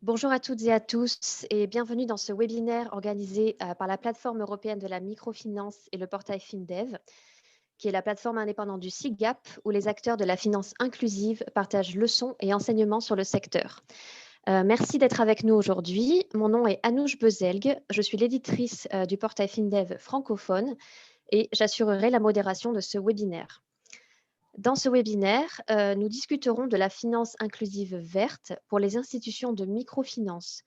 Bonjour à toutes et à tous et bienvenue dans ce webinaire organisé par la plateforme européenne de la microfinance et le portail FinDev, qui est la plateforme indépendante du SIGAP où les acteurs de la finance inclusive partagent leçons et enseignements sur le secteur. Merci d'être avec nous aujourd'hui. Mon nom est Anouche Bezelgue, je suis l'éditrice du portail FinDev francophone et j'assurerai la modération de ce webinaire. Dans ce webinaire, nous discuterons de la finance inclusive verte pour les institutions de microfinance.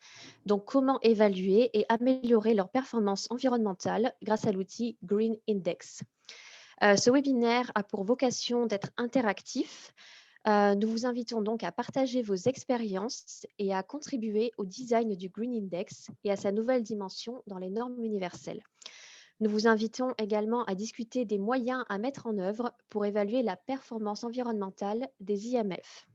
Donc, comment évaluer et améliorer leur performance environnementale grâce à l'outil Green Index. Ce webinaire a pour vocation d'être interactif. Nous vous invitons donc à partager vos expériences et à contribuer au design du Green Index et à sa nouvelle dimension dans les normes universelles. Nous vous invitons également à discuter des moyens à mettre en œuvre pour évaluer la performance environnementale des IMF.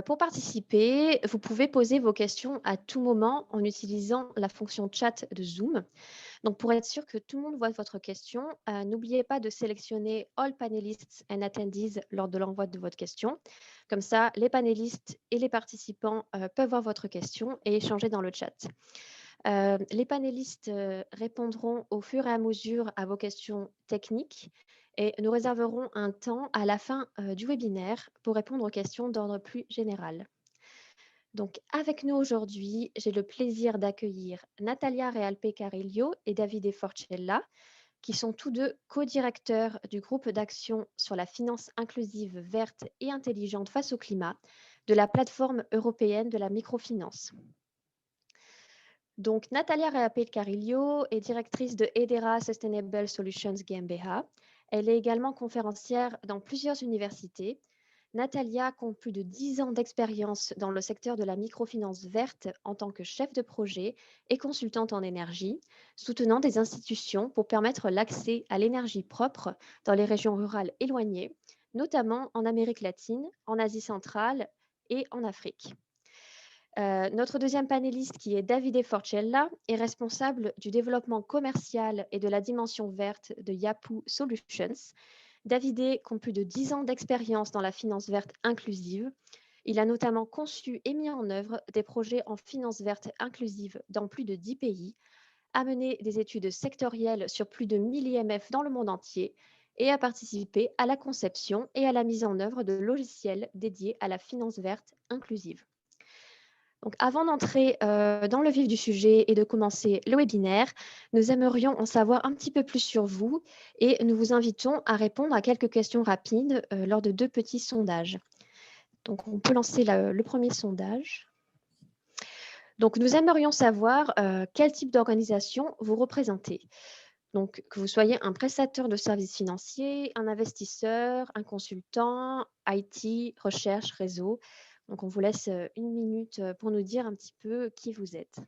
Pour participer, vous pouvez poser vos questions à tout moment en utilisant la fonction chat de Zoom. Donc, pour être sûr que tout le monde voit votre question, n'oubliez pas de sélectionner All Panelists and Attendees lors de l'envoi de votre question. Comme ça, les panélistes et les participants peuvent voir votre question et échanger dans le chat. Les panélistes répondront au fur et à mesure à vos questions techniques et nous réserverons un temps à la fin du webinaire pour répondre aux questions d'ordre plus général. Donc, avec nous aujourd'hui, j'ai le plaisir d'accueillir Natalia Realpe-Carillo et Davide Forcella, qui sont tous deux co-directeurs du groupe d'action sur la finance inclusive verte et intelligente face au climat de la plateforme européenne de la microfinance. Donc, Natalia Reapel-Carillo est directrice de Edera Sustainable Solutions GmbH. Elle est également conférencière dans plusieurs universités. Natalia compte plus de 10 ans d'expérience dans le secteur de la microfinance verte en tant que chef de projet et consultante en énergie, soutenant des institutions pour permettre l'accès à l'énergie propre dans les régions rurales éloignées, notamment en Amérique latine, en Asie centrale et en Afrique. Notre deuxième panéliste, qui est Davide Forcella, est responsable du développement commercial et de la dimension verte de Yapu Solutions. Davide compte plus de 10 ans d'expérience dans la finance verte inclusive. Il a notamment conçu et mis en œuvre des projets en finance verte inclusive dans plus de 10 pays, a mené des études sectorielles sur plus de 1000 IMF dans le monde entier et a participé à la conception et à la mise en œuvre de logiciels dédiés à la finance verte inclusive. Donc, avant d'entrer dans le vif du sujet et de commencer le webinaire, nous aimerions en savoir un petit peu plus sur vous et nous vous invitons à répondre à quelques questions rapides lors de 2 petits sondages. Donc, on peut lancer le premier sondage. Donc, nous aimerions savoir quel type d'organisation vous représentez. Donc, que vous soyez un prestataire de services financiers, un investisseur, un consultant, IT, recherche, réseau. Donc, on vous laisse 1 minute pour nous dire un petit peu qui vous êtes.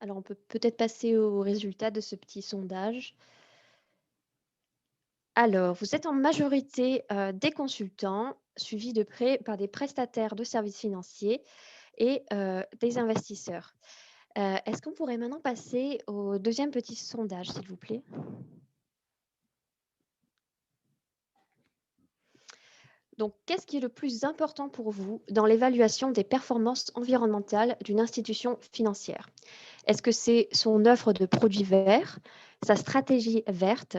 Alors, on peut peut-être passer aux résultats de ce petit sondage. Alors, vous êtes en majorité des consultants, suivis de près par des prestataires de services financiers et des investisseurs. Est-ce qu'on pourrait maintenant passer au deuxième petit sondage, s'il vous plaît? Donc, qu'est-ce qui est le plus important pour vous dans l'évaluation des performances environnementales d'une institution financière? Est-ce que c'est son offre de produits verts, sa stratégie verte,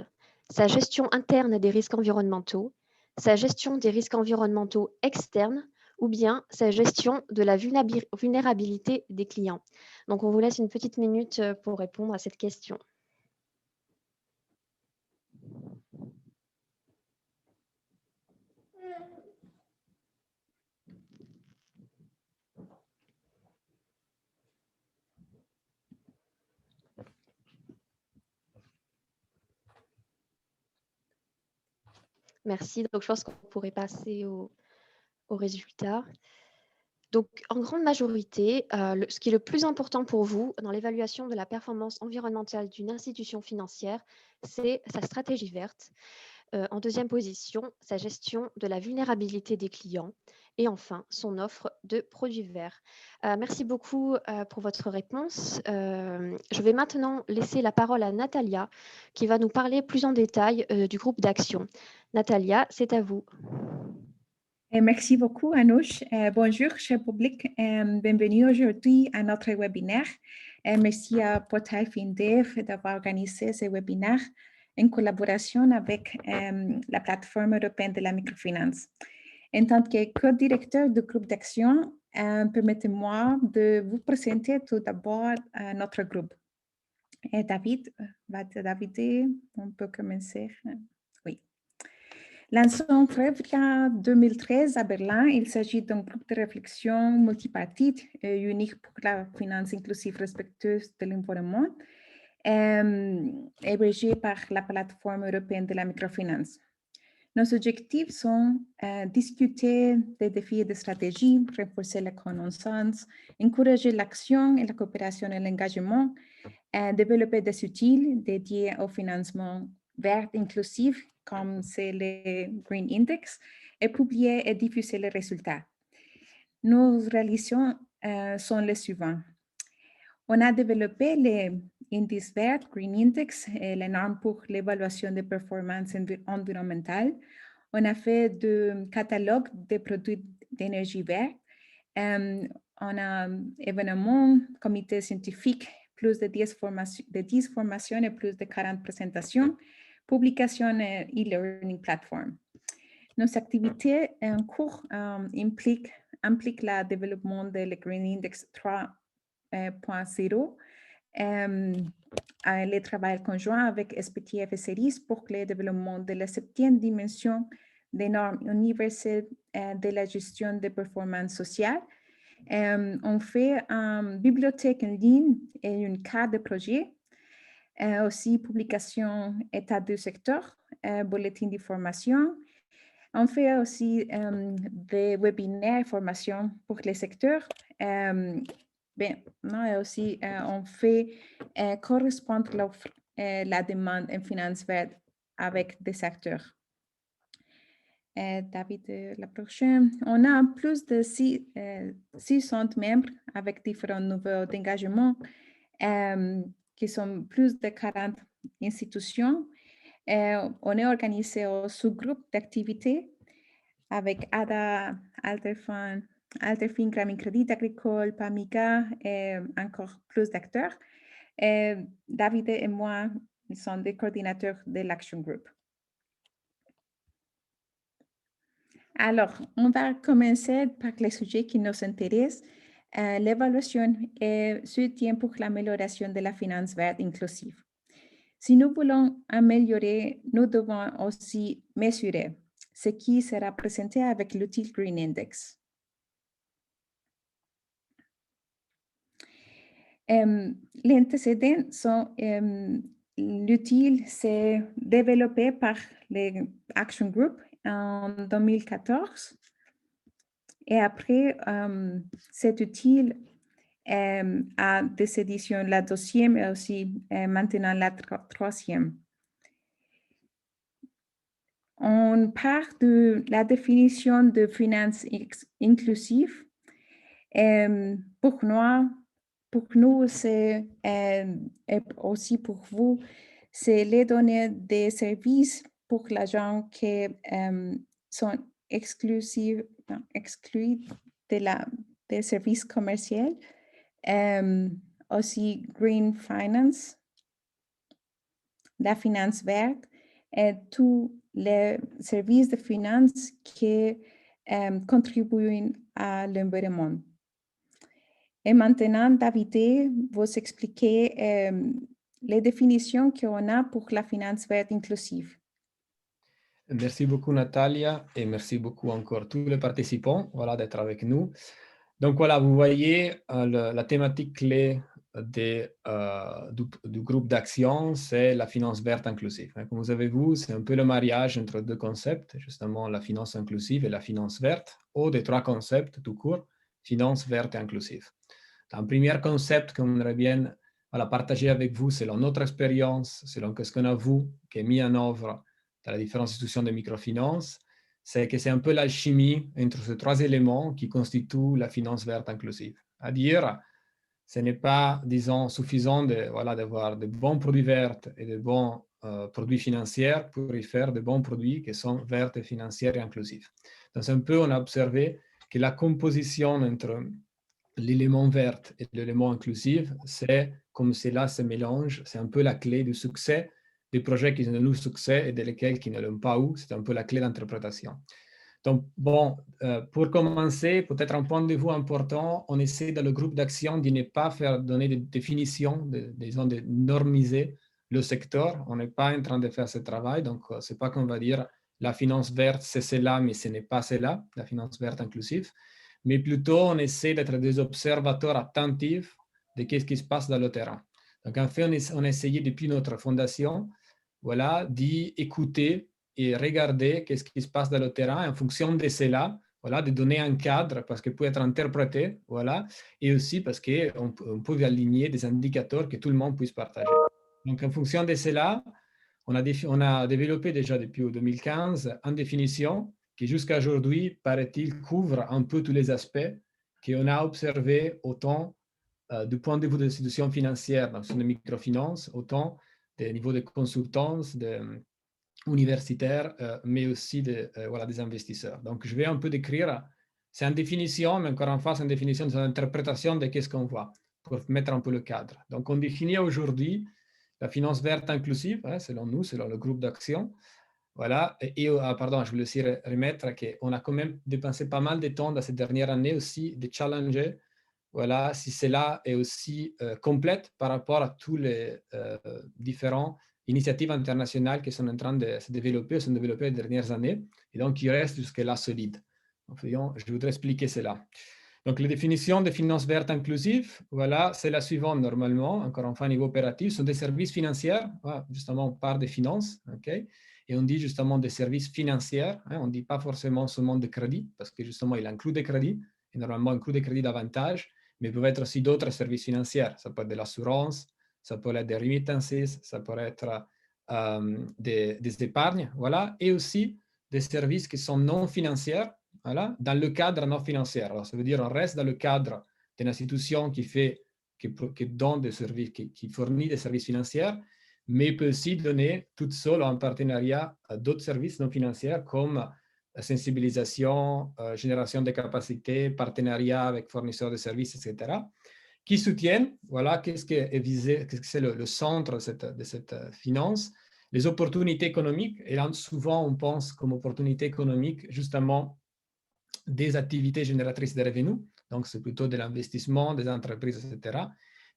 sa gestion interne des risques environnementaux, sa gestion des risques environnementaux externes ou bien sa gestion de la vulnérabilité des clients? Donc, on vous laisse une petite minute pour répondre à cette question. Merci. Donc, je pense qu'on pourrait passer aux résultats. Donc, en grande majorité, ce qui est le plus important pour vous dans l'évaluation de la performance environnementale d'une institution financière, c'est sa stratégie verte. En deuxième position, sa gestion de la vulnérabilité des clients. Et enfin, son offre de produits verts. Merci beaucoup pour votre réponse. Je vais maintenant laisser la parole à Natalia, qui va nous parler plus en détail du groupe d'action. Natalia, c'est à vous. Merci beaucoup, Anouche. Bonjour, cher public. Bienvenue aujourd'hui à notre webinaire. Merci à Portail FinDev d'avoir organisé ce webinaire en collaboration avec la plateforme européenne de la microfinance. En tant que co-directeur du groupe d'action, permettez-moi de vous présenter tout d'abord notre groupe. David, on peut commencer. Oui. Lancé en février 2013 à Berlin, il s'agit d'un groupe de réflexion multipartite et unique pour la finance inclusive respectueuse de l'environnement, hébergé par la plateforme européenne de la microfinance. Nos objectifs sont discuter des défis et des stratégies, renforcer la connaissance, encourager l'action et la coopération et l'engagement, développer des outils dédiés au financement vert inclusif, comme c'est le Green Index, et publier et diffuser les résultats. Nos réalisations sont les suivantes. On a développé l'indice vert, Green Index, et les normes pour l'évaluation des performances environnementales. On a fait de catalogue des produits d'énergie verte. On a événements, comité scientifique, plus de 10 formations et plus de 40 présentations, publications et e-learning platform. Nos activités en cours impliquent le développement de le Green Index 3.0, le travail conjoint avec SPTF et CERIS pour le développement de la 7e dimension des normes universelles de la gestion des performances sociales. On fait une bibliothèque en ligne et une carte de projet, aussi publication état du secteur, bulletin d'information. On fait aussi des webinaires formations pour les secteurs. Aussi, on fait correspondre l'offre, la demande en finance verte avec des secteurs. David, la prochaine. On a plus de 600 membres avec différents niveaux d'engagement qui sont plus de 40 institutions. On est organisé au sous-groupe d'activités avec ADA, Alterfin, Grameen Crédit Agricole, PAMICA et encore plus d'acteurs. David et moi sommes des coordinateurs de l'Action Group. Alors, on va commencer par les sujets qui nous intéressent, l'évaluation et soutien pour l'amélioration de la finance verte inclusive. Si nous voulons améliorer, nous devons aussi mesurer ce qui sera présenté avec l'outil Green Index. L'antécédent sont l'outil s'est développé par les Action Group en 2014. Et après, cet outil a des éditions, la 2e et aussi maintenant la 3e. On part de la définition de finance inclusive. Pour nous, c'est et aussi pour vous, c'est les données des services pour les gens qui sont exclus des services commerciaux, aussi Green Finance, la finance verte et tous les services de finance qui contribuent à l'environnement. Et maintenant, David, vous expliquez les définitions qu'on a pour la finance verte inclusive. Merci beaucoup, Natalia, et merci beaucoup encore tous les participants d'être avec nous. Donc voilà, vous voyez la thématique clé du groupe d'action, c'est la finance verte inclusive. Comme vous avez vu, c'est un peu le mariage entre deux concepts, justement la finance inclusive et la finance verte, ou des 3 concepts tout court, finance verte et inclusive. Un premier concept qu'on aimerait bien partager avec vous selon notre expérience, selon ce qu'on a vu, qui est mis en œuvre dans les différentes institutions de microfinance, c'est que c'est un peu l'alchimie entre ces trois éléments qui constituent la finance verte inclusive. C'est-à-dire, ce n'est pas, disons, suffisant d'avoir de bons produits verts et de bons produits financiers pour y faire de bons produits qui sont verts et financiers et inclusifs. Donc, un peu, on a observé que la composition entre l'élément vert et l'élément inclusif, c'est comme cela se mélange, c'est un peu la clé du succès des projets qui ont eu succès et desquels qui ne l'ont pas eu, c'est un peu la clé d'interprétation. Donc, bon, pour commencer, peut-être un point de vue important, on essaie dans le groupe d'action de ne pas donner des définitions, disons, de normiser le secteur. On n'est pas en train de faire ce travail, donc ce n'est pas qu'on va dire la finance verte, c'est cela, mais ce n'est pas cela, la finance verte inclusive. Mais plutôt, on essaie d'être des observateurs attentifs de ce qui se passe dans le terrain. Donc, en fait, on a essayé depuis notre fondation, voilà, d'écouter et regarder qu'est-ce qui se passe dans le terrain en fonction de cela, voilà, de donner un cadre parce qu'il peut être interprété, voilà, et aussi parce qu'on peut aligner des indicateurs que tout le monde puisse partager. Donc, en fonction de cela, on a développé déjà depuis 2015 une définition qui jusqu'à aujourd'hui, paraît-il, couvre un peu tous les aspects qu'on a observés autant du point de vue de l'institution financière, dans de microfinance, autant des niveaux de consultance, universitaires, mais aussi des investisseurs. Donc, je vais un peu décrire, c'est une définition, mais encore une fois, c'est une définition, c'est une interprétation de qu'est-ce qu'on voit, pour mettre un peu le cadre. Donc, on définit aujourd'hui la finance verte inclusive, selon nous, selon le groupe d'action. Voilà, pardon, je voulais aussi remettre qu'on a quand même dépensé pas mal de temps dans ces dernières années aussi de challenger, voilà, si cela est aussi complète par rapport à tous les différents initiatives internationales qui sont en train de se développer les dernières années, et donc il reste jusque-là solide. Donc, je voudrais expliquer cela. Donc, la définition de finance verte inclusive, voilà, c'est la suivante normalement, encore une fois, au niveau opératif, sont des services financiers, voilà, justement, on parle des finances, ok, et on dit justement des services financiers, on ne dit pas forcément seulement de crédit, parce que justement, il inclut des crédits, et normalement, il inclut des crédits davantage, mais il peut être aussi d'autres services financiers, ça peut être de l'assurance, ça peut être des remittances, ça peut être des épargnes, voilà, et aussi des services qui sont non financiers, voilà, dans le cadre non financier. Alors, ça veut dire qu'on reste dans le cadre d'une institution qui donne des services, qui fournit des services financiers, mais peut aussi donner toute seule en partenariat à d'autres services non financiers comme sensibilisation, génération de capacités, partenariat avec fournisseurs de services, etc., qui soutiennent, voilà, qu'est-ce qui est visé, qu'est-ce que c'est le centre de cette finance, les opportunités économiques. Et là, souvent, on pense comme opportunités économiques, justement, des activités génératrices de revenus, donc c'est plutôt de l'investissement, des entreprises, etc.,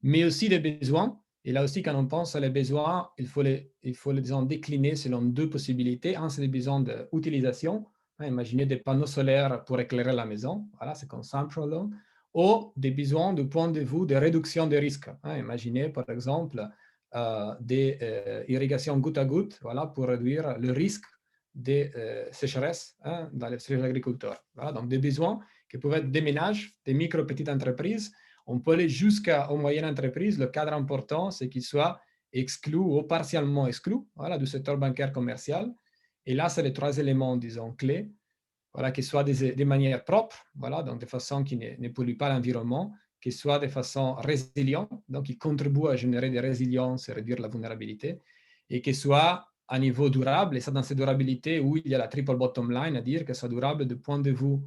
mais aussi des besoins. Et là aussi, quand on pense à les besoins, il faut les disons, décliner selon deux possibilités. Un, c'est des besoins d'utilisation. Imaginez des panneaux solaires pour éclairer la maison. Voilà, c'est consumption loan. Ou des besoins du point de vue de réduction des risques. Imaginez, par exemple, des irrigations goutte à goutte, voilà, pour réduire le risque des sécheresses dans les agriculteurs. Voilà, donc des besoins qui peuvent être des ménages, des micro-petites entreprises. On peut aller jusqu'aux moyennes entreprises. Le cadre important, c'est qu'ils soient exclus ou partiellement exclus, voilà, du secteur bancaire commercial. Et là, c'est les trois éléments, disons, clés, voilà, qu'ils soient de manière propre, voilà, donc de façon qui ne pollue pas l'environnement, qu'ils soient de façon résiliente, donc qui contribuent à générer des résiliences et réduire la vulnérabilité, et qu'ils soient à niveau durable, et ça dans cette durabilité où il y a la triple bottom line, à dire que c'est durable du point de vue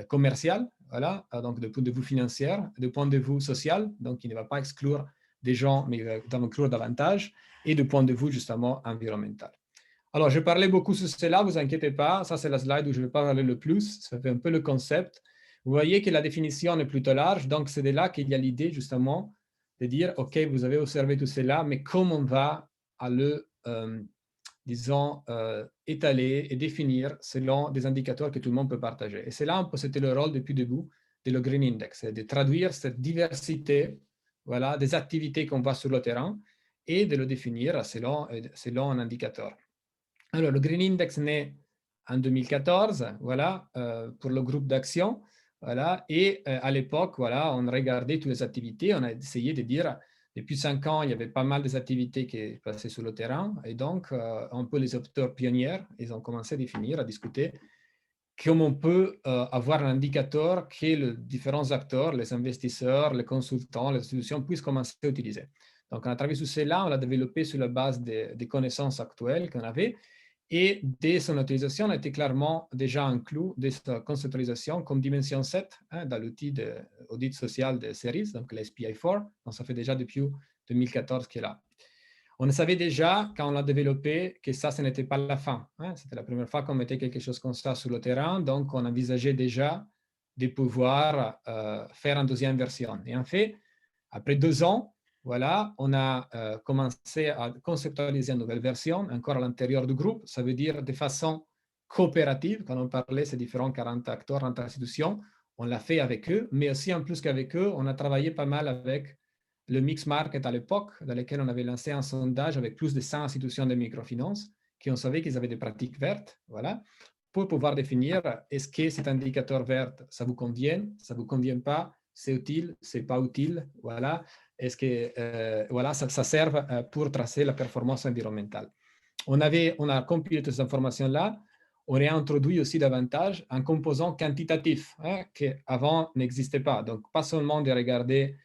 commercial, voilà, donc du point de vue financier, du point de vue social, donc il ne va pas exclure des gens, mais il va en inclure davantage, et du point de vue justement environnemental. Alors, je parlais beaucoup sur cela, vous inquiétez pas, ça c'est la slide où je vais parler le plus, ça fait un peu le concept. Vous voyez que la définition est plutôt large, donc c'est de là qu'il y a l'idée justement de dire, OK, vous avez observé tout cela, mais comment on va à le disons, étaler et définir selon des indicateurs que tout le monde peut partager. Et c'est là, c'était le rôle depuis le début de le Green Index, de traduire cette diversité, voilà, des activités qu'on voit sur le terrain et de le définir selon un indicateur. Alors, le Green Index naît en 2014, voilà, pour le groupe d'action. Voilà. Et à l'époque, voilà, on regardait toutes les activités, on a essayé de dire, depuis 5 ans, il y avait pas mal d'activités qui passaient sur le terrain. Et donc, un peu les acteurs pionniers, ils ont commencé à définir, à discuter comment on peut avoir un indicateur que les différents acteurs, les investisseurs, les consultants, les institutions puissent commencer à utiliser. Donc, on a travaillé sur cela, on l'a développé sur la base des connaissances actuelles qu'on avait. Et dès son utilisation, on était clairement déjà inclus de sa conceptualisation comme dimension 7 dans l'outil d'audit social de Ceres, donc l'SPI4. Donc, ça fait déjà depuis 2014 qu'il est là. On savait déjà, quand on l'a développé, que ça, ce n'était pas la fin. C'était la première fois qu'on mettait quelque chose comme ça sur le terrain, donc on envisageait déjà de pouvoir faire une deuxième version. Et en fait, après 2 ans, voilà, on a commencé à conceptualiser une nouvelle version, encore à l'intérieur du groupe. Ça veut dire de façon coopérative, quand on parlait ces différents 40 acteurs, 40 institutions, on l'a fait avec eux, mais aussi en plus qu'avec eux, on a travaillé pas mal avec le Mix Market à l'époque, dans lequel on avait lancé un sondage avec plus de 100 institutions de microfinance, qui on savait qu'ils avaient des pratiques vertes, voilà, pour pouvoir définir est-ce que cet indicateur vert, ça vous convient, ça ne vous convient pas, c'est utile, c'est pas utile, voilà, est-ce que voilà, ça sert pour tracer la performance environnementale. On a compilé toutes ces informations-là, on a introduit aussi davantage un composant quantitatif qui avant n'existait pas. Donc, pas seulement de regarder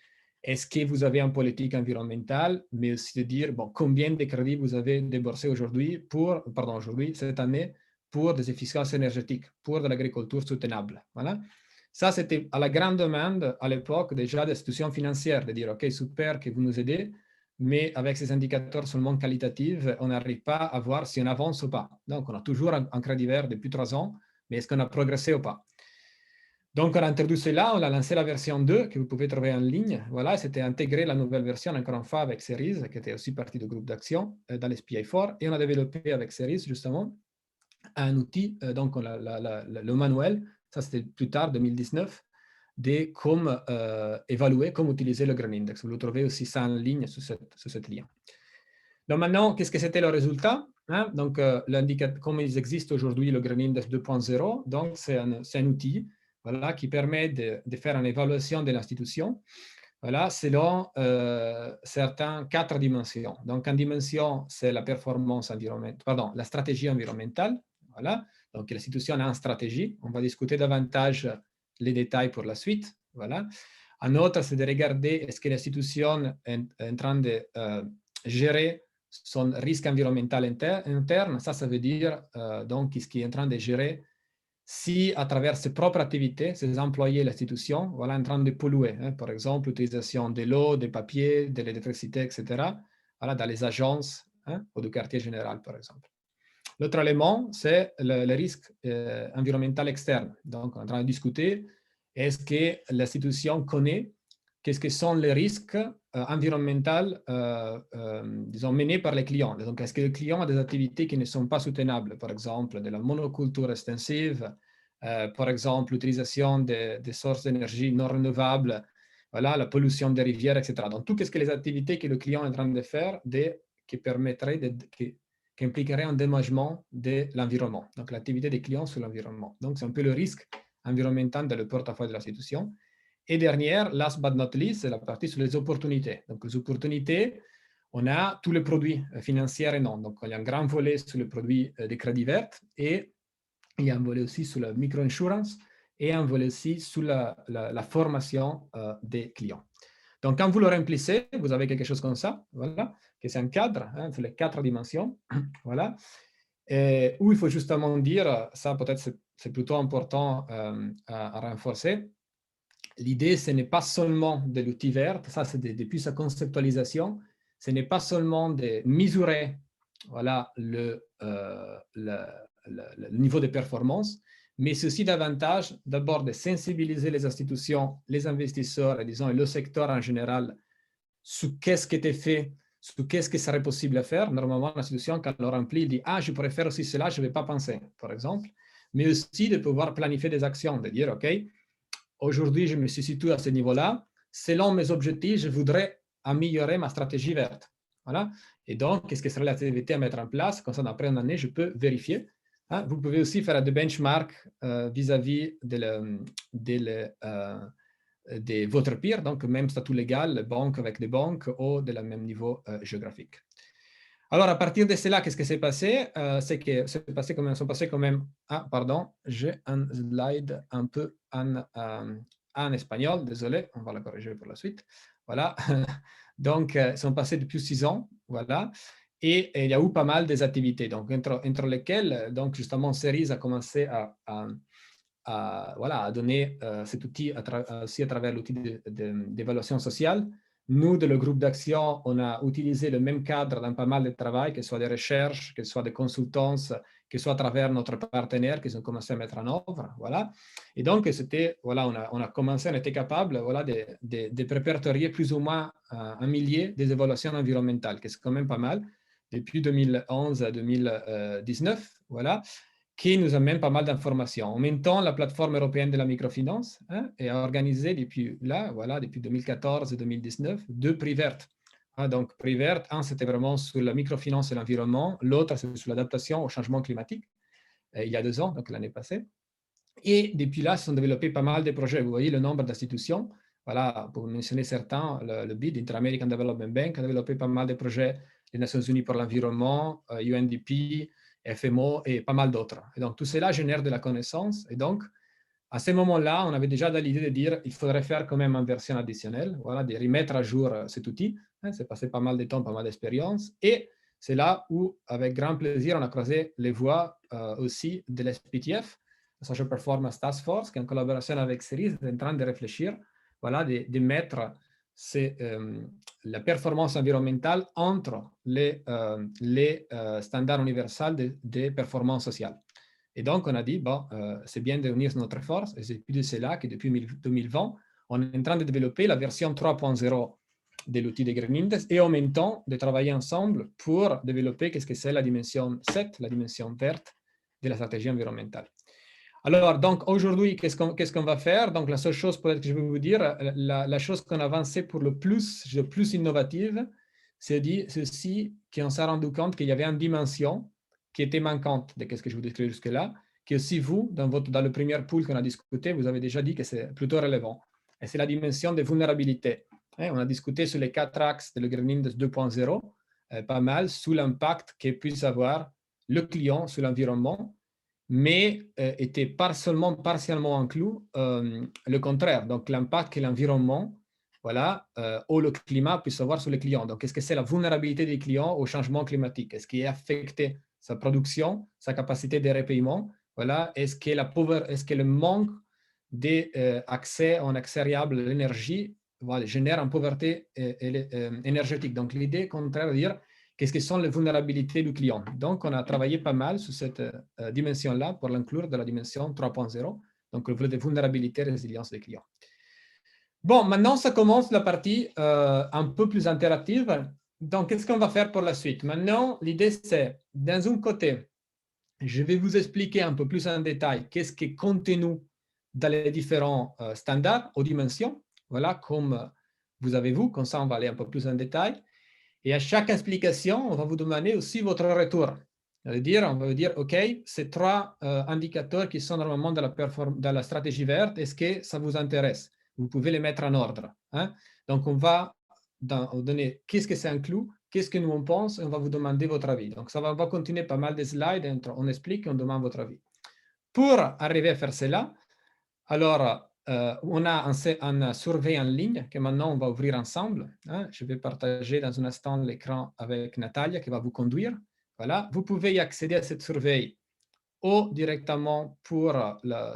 est-ce que vous avez une politique environnementale, mais aussi de dire bon, combien de crédits vous avez déboursé aujourd'hui, cette année, pour des efficiences énergétiques, pour de l'agriculture soutenable. Voilà. Ça, c'était à la grande demande à l'époque déjà des institutions financières, de dire OK, super que vous nous aidez, mais avec ces indicateurs seulement qualitatifs, on n'arrive pas à voir si on avance ou pas. Donc, on a toujours un crédit vert depuis 3 ans, mais est-ce qu'on a progressé ou pas? Donc, on a introduit cela, on a lancé la version 2 que vous pouvez trouver en ligne. Voilà, c'était intégrer la nouvelle version, encore une fois, avec Ceres, qui était aussi partie du groupe d'action dans l'SPI4. Et on a développé avec Ceres, justement, un outil, donc le manuel, ça c'était plus tard, 2019, de comment évaluer, comment utiliser le Green Index. Vous le trouvez aussi ça en ligne sur cette lien. Donc maintenant, qu'est-ce que c'était le résultat? Donc, comme il existe aujourd'hui le Green Index 2.0, donc c'est un outil voilà, qui permet de faire une évaluation de l'institution voilà, selon certaines 4 dimensions. Donc, en dimension, c'est la performance environnementale, pardon, la stratégie environnementale. Voilà. Donc, l'institution a une stratégie. On va discuter davantage les détails pour la suite. Voilà. Un autre, c'est de regarder est-ce que l'institution est en train de gérer son risque environnemental interne. Ça veut dire donc ce qui est en train de gérer si à travers ses propres activités, ses employés, l'institution, voilà, en train de polluer, par exemple, l'utilisation de l'eau, des papiers, de l'électricité, etc., voilà, dans les agences ou du quartier général, par exemple. L'autre élément, c'est le risque environnemental externe. Donc, on est en train de discuter, est-ce que l'institution connaît qu'est-ce que sont les risques environnementaux, disons, menés par les clients. Donc, est-ce que le client a des activités qui ne sont pas soutenables, par exemple, de la monoculture extensive, par exemple, l'utilisation des sources d'énergie non renouvelables, voilà, la pollution des rivières, etc. Donc, tout ce que les activités que le client est en train de faire qui permettraient, qui impliquerait un dédommagement de l'environnement. Donc, l'activité des clients sur l'environnement. Donc, c'est un peu le risque environnemental dans le portefeuille de l'institution. Et dernière, last but not least, c'est la partie sur les opportunités. Donc, les opportunités, on a tous les produits financiers et non. Donc, il y a un grand volet sur les produits de crédit vert et il y a un volet aussi sur la micro-insurance et un volet aussi sur la formation des clients. Donc, quand vous le remplissez, vous avez quelque chose comme ça, voilà, que c'est un cadre, sur les 4 dimensions, voilà, et où il faut justement dire, ça peut-être c'est plutôt important à renforcer, l'idée, ce n'est pas seulement de l'outil vert, ça c'est depuis sa conceptualisation, ce n'est pas seulement de mesurer voilà, le niveau de performance, mais c'est aussi davantage d'abord de sensibiliser les institutions, les investisseurs et disons le secteur en général sur qu'est-ce qui était fait, sur qu'est-ce que serait possible à faire. Normalement, l'institution, quand elle remplit, dit « Ah, je pourrais faire aussi cela, je ne vais pas penser », par exemple. Mais aussi de pouvoir planifier des actions, de dire « Ok, aujourd'hui, je me situe à ce niveau-là. Selon mes objectifs, je voudrais améliorer ma stratégie verte. » Voilà. Et donc, qu'est-ce que serait l'activité à mettre en place? Comme ça, après une année, je peux vérifier Hein. Vous pouvez aussi faire des benchmarks vis-à-vis de votre peer, donc même statut légal, banque avec des banques ou de la même niveau géographique. Alors, à partir de cela, qu'est-ce qui s'est passé? C'est que sont passés quand même... Ah, pardon, j'ai un slide un peu en espagnol, désolé, on va la corriger pour la suite. Voilà, donc, ils sont passés depuis 6 ans, voilà, et il y a eu pas mal des activités, donc, entre lesquelles, donc, justement, Cerise a commencé à donner cet outil aussi à travers l'outil d'évaluation sociale. Nous, de le groupe d'action, on a utilisé le même cadre dans pas mal de travail, que ce soit des recherches, que ce soit des consultances, que ce soit à travers notre partenaire qu'ils ont commencé à mettre en œuvre. Voilà. Et donc, c'était, voilà, on a commencé, on était capable voilà, de répertorier plus ou moins 1 millier des évaluations environnementales, que c'est quand même pas mal, depuis 2011 à 2019. Voilà, qui nous amène pas mal d'informations. En même temps, la plateforme européenne de la microfinance est organisée depuis là, voilà, depuis 2014 et 2019, 2 prix verts. Donc, prix vert, un, c'était vraiment sur la microfinance et l'environnement, l'autre, c'est sur l'adaptation au changement climatique, il y a 2 ans, donc l'année passée. Et depuis là, se sont développés pas mal de projets. Vous voyez le nombre d'institutions. Voilà, pour mentionner certains, le BID, Inter-American Development Bank, a développé pas mal de projets des Nations Unies pour l'environnement, UNDP, FMO et pas mal d'autres. Et donc, tout cela génère de la connaissance. Et donc, à ce moment-là, on avait déjà l'idée de dire qu'il faudrait faire quand même une version additionnelle, voilà, de remettre à jour cet outil. C'est passé pas mal de temps, pas mal d'expérience. Et c'est là où, avec grand plaisir, on a croisé les voies aussi de l'SPTF, la Social Performance Task Force, qui en collaboration avec Cerise est en train de réfléchir, voilà, de mettre la performance environnementale entre les standards universels de performance sociale. Et donc, on a dit, bon, c'est bien de unir notre force, et c'est plus de cela que depuis 2020, on est en train de développer la version 3.0 de l'outil de Greenindex et en même temps de travailler ensemble pour développer qu'est-ce que c'est la dimension 7, la dimension verte de la stratégie environnementale. Alors, donc, aujourd'hui, qu'est-ce qu'on va faire? Donc, la seule chose peut-être que je vais vous dire, la chose qu'on a avancé pour le plus innovative, c'est ceci qu'on s'est rendu compte qu'il y avait une dimension qui était manquante de ce que je vous décris jusque-là, que si vous, dans le premier pool qu'on a discuté, vous avez déjà dit que c'est plutôt relevant. Et c'est la dimension de vulnérabilité. On a discuté sur les 4 axes de le Greenindex 2.0, pas mal, sous l'impact que puisse avoir le client sur l'environnement, mais était partiellement inclus le contraire. Donc, l'impact que l'environnement voilà, ou le climat puisse avoir sur les clients. Donc, est-ce que c'est la vulnérabilité des clients au changement climatique? Est-ce qu'il est affecté sa production, sa capacité de repaiement? Voilà. Est-ce que le manque d'accès en accessible à l'énergie voilà, génère une pauvreté énergétique? Donc, l'idée contraire de dire qu'est-ce que sont les vulnérabilités du client. Donc, on a travaillé pas mal sur cette dimension-là pour l'inclure dans la dimension 3.0, donc le volet de vulnérabilité et résilience des clients. Bon, maintenant, ça commence la partie un peu plus interactive. Donc, qu'est-ce qu'on va faire pour la suite? Maintenant, l'idée, c'est, d'un un côté, je vais vous expliquer un peu plus en détail qu'est-ce qui est contenu dans les différents standards ou dimensions. Voilà, comme vous avez vu, comme ça, on va aller un peu plus en détail. Et à chaque explication, on va vous demander aussi votre retour. On va vous dire, OK, ces 3 indicateurs qui sont normalement dans la stratégie verte, est-ce que ça vous intéresse? Vous pouvez les mettre en ordre. Hein? Donc, on va vous donner qu'est-ce que ça inclut, qu'est-ce que nous on pense, et on va vous demander votre avis. Donc, ça va continuer pas mal de slides, on explique et on demande votre avis. Pour arriver à faire cela, alors, on a un survey en ligne que maintenant on va ouvrir ensemble. Hein. Je vais partager dans un instant l'écran avec Natalia qui va vous conduire. Voilà, vous pouvez y accéder à cette survey ou directement pour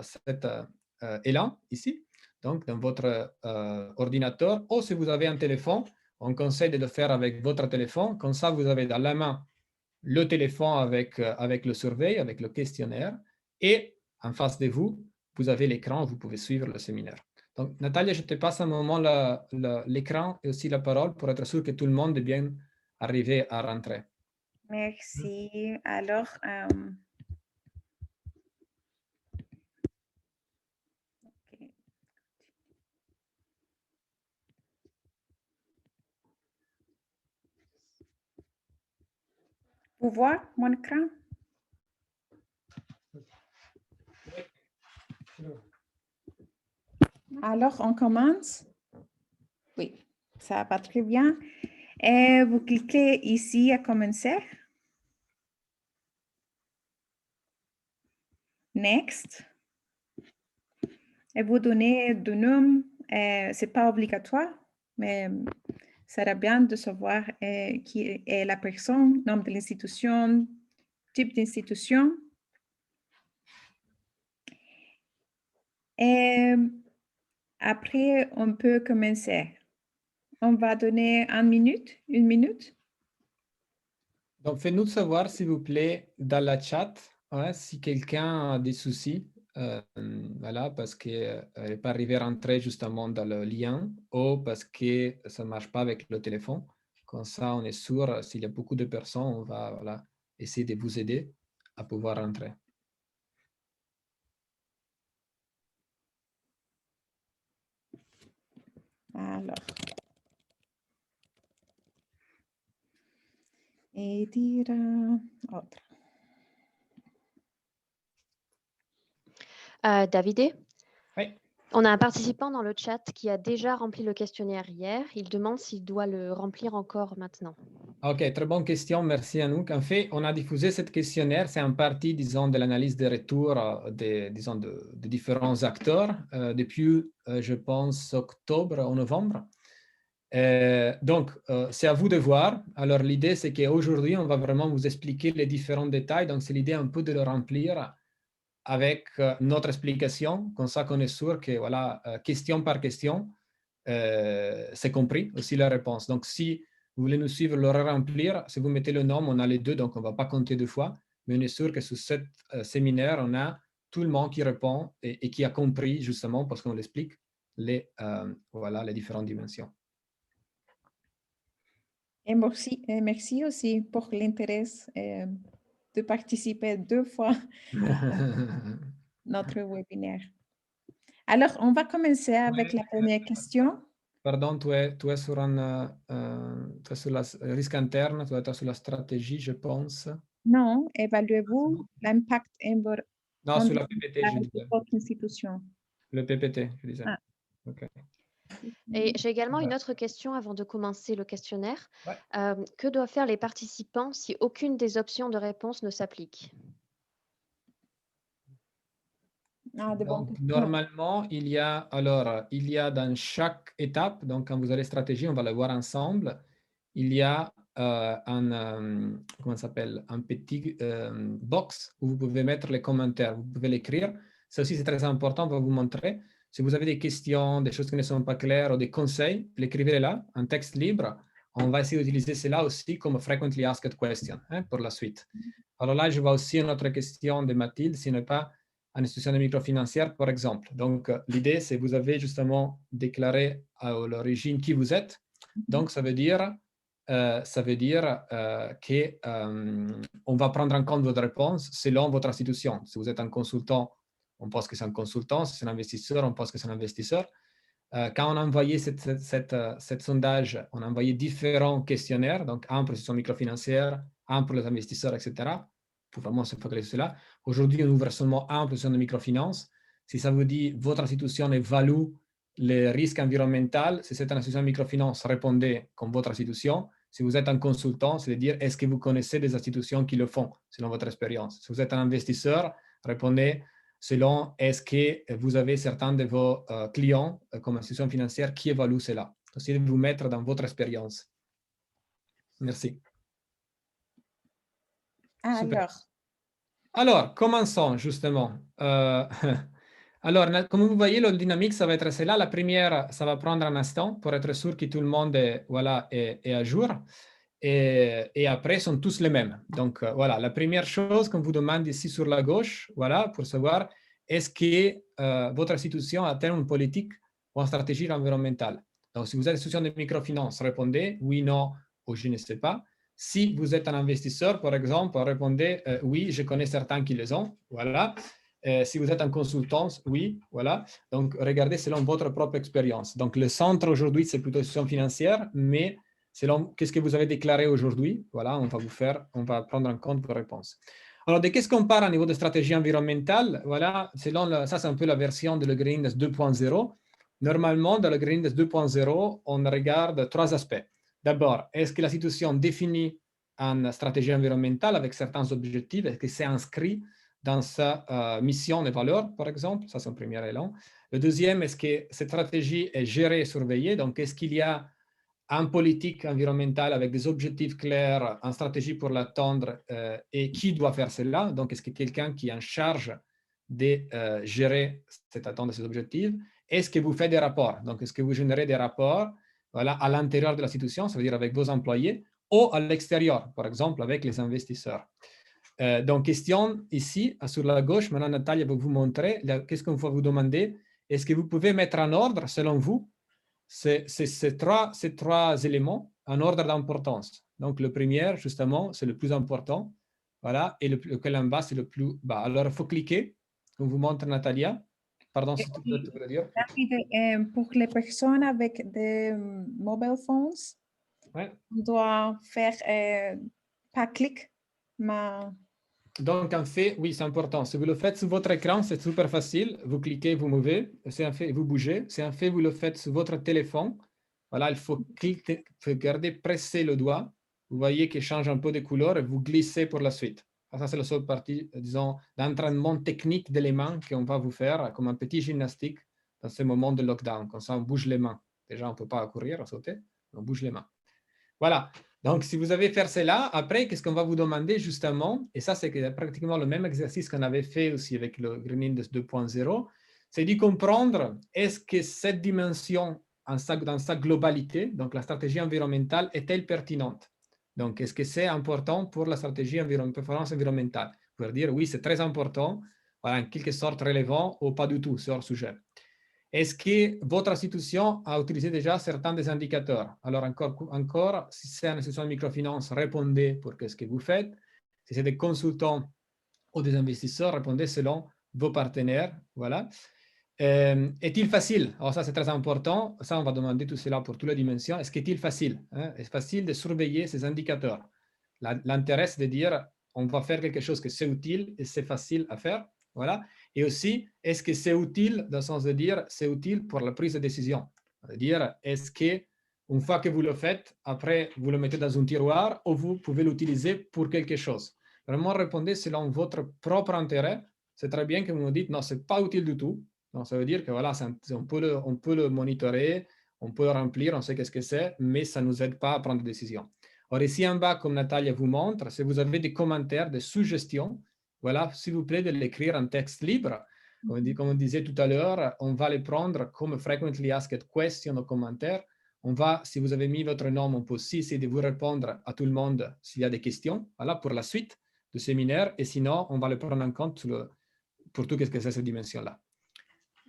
cet élan ici, donc dans votre ordinateur, ou si vous avez un téléphone, on conseille de le faire avec votre téléphone. Comme ça, vous avez dans la main le téléphone avec le survey, avec le questionnaire, et en face de vous, vous avez l'écran, vous pouvez suivre le séminaire. Donc, Natalia, je te passe un moment l'écran et aussi la parole pour être sûr que tout le monde est bien arrivé à rentrer. Merci. Alors, okay. Vous voyez mon écran? Alors, on commence. Oui, ça va très bien. Et vous cliquez ici à commencer. Next. Et vous donnez de nom. Ce n'est pas obligatoire, mais ça sera bien de savoir qui est la personne, nom de l'institution, type d'institution. Et après, on peut commencer. On va donner une minute. Donc, faites-nous savoir, s'il vous plaît, dans la chat, ouais, si quelqu'un a des soucis, voilà, parce qu'elle n'est pas arrivée à rentrer justement dans le lien ou parce que ça ne marche pas avec le téléphone. Comme ça, on est sûr, s'il y a beaucoup de personnes, on va voilà, essayer de vous aider à pouvoir rentrer. Alors. Et dire autre. Davide, Oui. on a un participant dans le chat qui a déjà rempli le questionnaire hier. Il demande s'il doit le remplir encore maintenant. OK, très bonne question. Merci Anouk. En fait, on a diffusé ce questionnaire. C'est en partie, disons, de l'analyse des retours de différents acteurs depuis, je pense, octobre ou novembre. Donc, c'est à vous de voir. Alors, l'idée, c'est qu'aujourd'hui, on va vraiment vous expliquer les différents détails. Donc, c'est l'idée un peu de le remplir avec notre explication, comme ça qu'on est sûr que, voilà, question par question, c'est compris aussi la réponse. Donc, si vous voulez nous suivre, le remplir, si vous mettez le nom, on a les deux, donc on ne va pas compter deux fois, mais on est sûr que sur ce séminaire, on a tout le monde qui répond et qui a compris, justement, parce qu'on l'explique, voilà, les différentes dimensions. Et merci aussi pour l'intérêt de participer 2 fois notre webinaire. Alors, on va commencer avec la première question. Pardon, tu es sur le risque interne, tu es sur la stratégie, je pense. Non, évaluez-vous l'impact Non, sur la PPT, je disais. de votre institution. Le PPT, je disais. Ah. Okay. Et j'ai également une autre question avant de commencer le questionnaire. Ouais. Que doivent faire les participants si aucune des options de réponse ne s'applique? Donc, normalement, il y a dans chaque étape, donc quand vous allez stratégie, on va le voir ensemble, il y a comment ça s'appelle, un petit box où vous pouvez mettre les commentaires, vous pouvez l'écrire. Ça aussi, c'est très important, on va vous montrer. Si vous avez des questions, des choses qui ne sont pas claires ou des conseils, l'écrivez là, en texte libre. On va essayer d'utiliser cela aussi comme frequently asked question pour la suite. Alors là, je vois aussi une autre question de Mathilde, s'il n'est pas en institution de microfinancière, par exemple. Donc, l'idée, c'est que vous avez justement déclaré à l'origine qui vous êtes. Donc, ça veut dire qu'on va prendre en compte votre réponse selon votre institution. Si vous êtes un consultant, on pense que c'est un consultant. Si c'est un investisseur, on pense que c'est un investisseur. Quand on a envoyé cette sondage, on a envoyé différents questionnaires, donc un pour l'institution microfinancière, un pour les investisseurs, etc. Pour vraiment se focaliser sur cela. Aujourd'hui, on ouvre seulement un pour l'institution de microfinance. Si ça vous dit votre institution évalue les risques environnementaux, si c'est une institution de microfinance, répondez comme votre institution. Si vous êtes un consultant, c'est de dire est-ce que vous connaissez des institutions qui le font selon votre expérience. Si vous êtes un investisseur, répondez selon est-ce que vous avez certains de vos clients comme institution financière qui évaluent cela. Essayez de vous mettre dans votre expérience. Merci. Alors, commençons justement. Alors, comme vous voyez, le dynamique, ça va être cela. La première, ça va prendre un instant pour être sûr que tout le monde est à jour. Et après, sont tous les mêmes. Donc, voilà, la première chose qu'on vous demande ici sur la gauche, voilà, pour savoir, est-ce que votre institution a une politique ou une stratégie environnementale? Donc, si vous êtes institution de microfinance, répondez oui, non, ou je ne sais pas. Si vous êtes un investisseur, par exemple, répondez oui, je connais certains qui les ont. Voilà. Si vous êtes un consultant, oui, voilà. Donc, regardez selon votre propre expérience. Donc, le centre aujourd'hui, c'est plutôt institution financière, mais selon qu'est-ce que vous avez déclaré aujourd'hui, voilà, on va prendre en compte vos réponses. Alors, de qu'est-ce qu'on parle au niveau de stratégie environnementale? Voilà, ça, c'est un peu la version de Le Green 2.0. Normalement, dans le Green Index 2.0, on regarde trois aspects. D'abord, est-ce que la situation définit une stratégie environnementale avec certains objectifs? Est-ce que c'est inscrit dans sa mission et valeurs, par exemple? Ça, c'est un premier élément. Le deuxième, est-ce que cette stratégie est gérée et surveillée? Donc, est-ce qu'il y a une politique environnementale avec des objectifs clairs, une stratégie pour l'atteindre et qui doit faire cela? Donc, est-ce que quelqu'un qui est en charge de gérer cette atteinte de ces objectifs? Est-ce que vous faites des rapports? Donc, est-ce que vous générez des rapports voilà, à l'intérieur de la institution, ça veut dire avec vos employés, ou à l'extérieur, par exemple, avec les investisseurs? Donc, question ici, sur la gauche, maintenant Nathalie va vous montrer, qu'est-ce qu'on va vous demander? Est-ce que vous pouvez mettre en ordre, selon vous, ces trois éléments en ordre d'importance? Donc, le premier, justement, c'est le plus important, voilà, et lequel en bas, c'est le plus bas. Alors, il faut cliquer, on vous montre Natalia. Pardon, si tu peux le dire. Pour les personnes avec des mobile phones, Ouais. on doit faire par clic. Donc, en fait, oui, c'est important. Si vous le faites sur votre écran, c'est super facile. Vous cliquez, vous mouvez. C'est un fait, vous bougez. C'est un fait, vous le faites sur votre téléphone. Voilà, il faut cliquer, garder, presser le doigt. Vous voyez qu'il change un peu de couleur et vous glissez pour la suite. Ça, c'est la seule partie, disons, d'entraînement technique des mains qu'on va vous faire comme un petit gymnastique dans ce moment de lockdown. Comme ça, on bouge les mains. Déjà, on ne peut pas courir, sauter, on bouge les mains. Voilà. Donc, si vous avez fait cela, après, qu'est-ce qu'on va vous demander justement? Et ça, c'est pratiquement le même exercice qu'on avait fait aussi avec le Green Index 2.0, c'est de comprendre est-ce que cette dimension dans sa globalité, donc la stratégie environnementale, est-elle pertinente? Donc, est-ce que c'est important pour la stratégie performance environnementale? Vous pouvez dire oui, c'est très important, voilà, en quelque sorte relevant ou pas du tout, c'est hors sujet. Est-ce que votre institution a utilisé déjà certains des indicateurs? Alors, encore, si c'est une institution de microfinance, répondez pour ce que vous faites. Si c'est des consultants ou des investisseurs, répondez selon vos partenaires. Voilà. Est-il facile? Alors, ça, c'est très important. Ça, on va demander tout cela pour toutes les dimensions. Est-ce qu'il est facile? Est-ce facile de surveiller ces indicateurs? L'intérêt, c'est de dire, on va faire quelque chose que c'est utile et c'est facile à faire. Voilà. Et aussi, est-ce que c'est utile, dans le sens de dire, c'est utile pour la prise de décision? C'est-à-dire, est-ce que une fois que vous le faites, après, vous le mettez dans un tiroir ou vous pouvez l'utiliser pour quelque chose? Vraiment, répondez selon votre propre intérêt. C'est très bien que vous me dites, non, ce n'est pas utile du tout. Donc, ça veut dire que voilà, on peut le monitorer, on peut le remplir, on sait qu'est-ce que c'est, mais ça ne nous aide pas à prendre des décisions. Alors, ici en bas, comme Natalia vous montre, si vous avez des commentaires, des suggestions, voilà, s'il vous plaît, de l'écrire en texte libre. Comme on disait tout à l'heure, on va les prendre comme frequently asked questions ou commentaires. On va, si vous avez mis votre nom, on peut aussi essayer de vous répondre à tout le monde s'il y a des questions, voilà, pour la suite du séminaire. Et sinon, on va le prendre en compte pour tout ce que c'est cette dimension-là.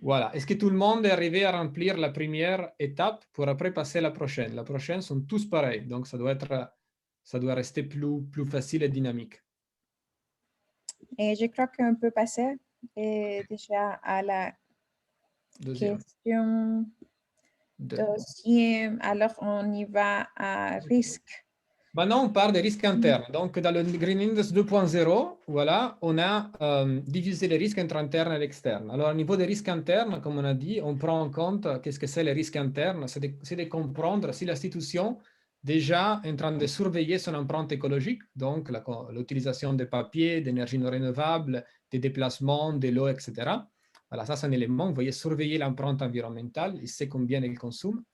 Voilà. Est-ce que tout le monde est arrivé à remplir la première étape pour après passer à la prochaine? La prochaine sont tous pareils, donc ça doit rester plus facile et dynamique. Et je crois qu'on peut passer déjà à la question deuxième. Alors, on y va à risque. Maintenant, on parle des risques internes. Donc, dans le Green Index 2.0, voilà, on a divisé les risques entre internes et externes. Alors, au niveau des risques internes, comme on a dit, on prend en compte qu'est-ce que c'est les risques internes. C'est de comprendre si l'institution déjà est en train de surveiller son empreinte écologique, donc l'utilisation de papier, d'énergie non renouvelable, des déplacements, de l'eau, etc. Voilà, ça c'est un élément. Vous voyez, surveiller l'empreinte environnementale, il sait combien il consomme.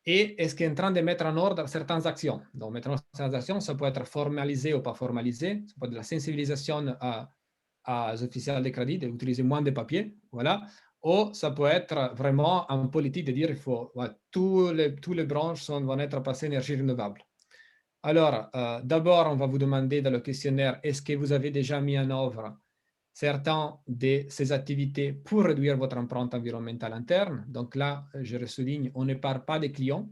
Et est-ce qu'il est en train de mettre en ordre certaines actions? Donc, mettre en ordre certaines actions, ça peut être formalisé ou pas formalisé. Ça peut être de la sensibilisation aux officiels de crédit, d'utiliser moins de papier, voilà. Ou ça peut être vraiment en politique de dire il faut, voilà, tous les branches vont être passées à l'énergie renouvelable. Alors, d'abord, on va vous demander dans le questionnaire, est-ce que vous avez déjà mis en œuvre certaines de ces activités pour réduire votre empreinte environnementale interne? Donc là, je souligne, on ne parle pas des clients.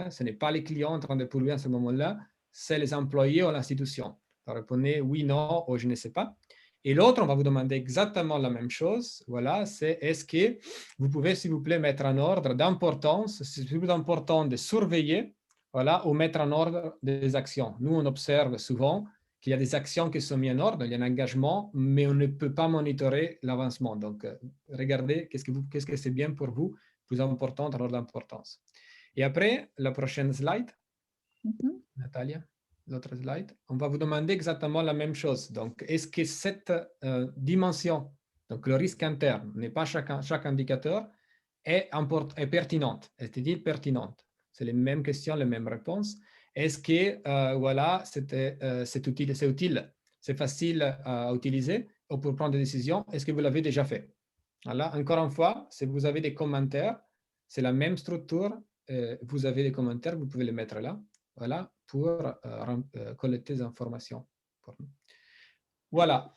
Ce n'est pas les clients en train de polluer à ce moment-là, c'est les employés ou l'institution. Répondez oui, non ou je ne sais pas. Et l'autre, on va vous demander exactement la même chose. Voilà, c'est est-ce que vous pouvez, s'il vous plaît, mettre en ordre d'importance, c'est plus important de surveiller, voilà, ou mettre en ordre des actions. Nous, on observe souvent qu'il y a des actions qui sont mises en ordre, il y a un engagement, mais on ne peut pas monitorer l'avancement. Donc, regardez qu'est-ce que c'est bien pour vous plus important dans l'ordre d'importance. Et après, la prochaine slide, Natalia, l'autre slide, on va vous demander exactement la même chose. Donc, est-ce que cette dimension, donc le risque interne, n'est pas chaque indicateur, est pertinente? Est-il pertinente? C'est les mêmes questions, les mêmes réponses. Est-ce que voilà, c'est utile, c'est facile à utiliser ou pour prendre des décisions? Est-ce que vous l'avez déjà fait? Voilà. Encore une fois, si vous avez des commentaires, c'est la même structure. Vous avez des commentaires, vous pouvez les mettre là, voilà, pour collecter des informations. Voilà.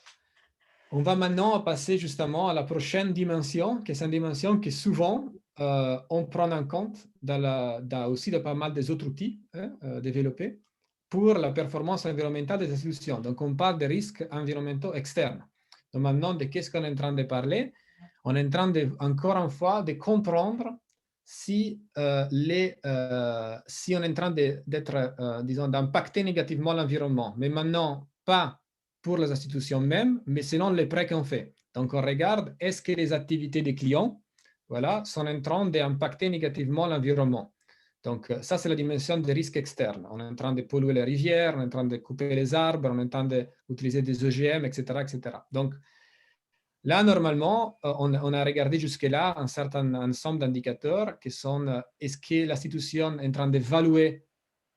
On va maintenant passer justement à la prochaine dimension, qui est une dimension que souvent on prend en compte aussi dans pas mal des autres outils développés pour la performance environnementale des institutions. Donc, on parle des risques environnementaux externes. Donc, maintenant, de qu'est-ce qu'on est en train de parler? On est en train, encore une fois, de comprendre si on est en train d'être, disons, d'impacter négativement l'environnement. Mais maintenant, pas pour les institutions mêmes, mais selon les prêts qu'on fait. Donc, on regarde, est-ce que les activités des clients, voilà, sont en train d'impacter négativement l'environnement. Donc, ça, c'est la dimension des risques externes. On est en train de polluer les rivières, on est en train de couper les arbres, on est en train d'utiliser des OGM, etc., etc. Donc, là, normalement, on a regardé jusque-là un certain ensemble d'indicateurs qui sont, est-ce que l'institution est en train d'évaluer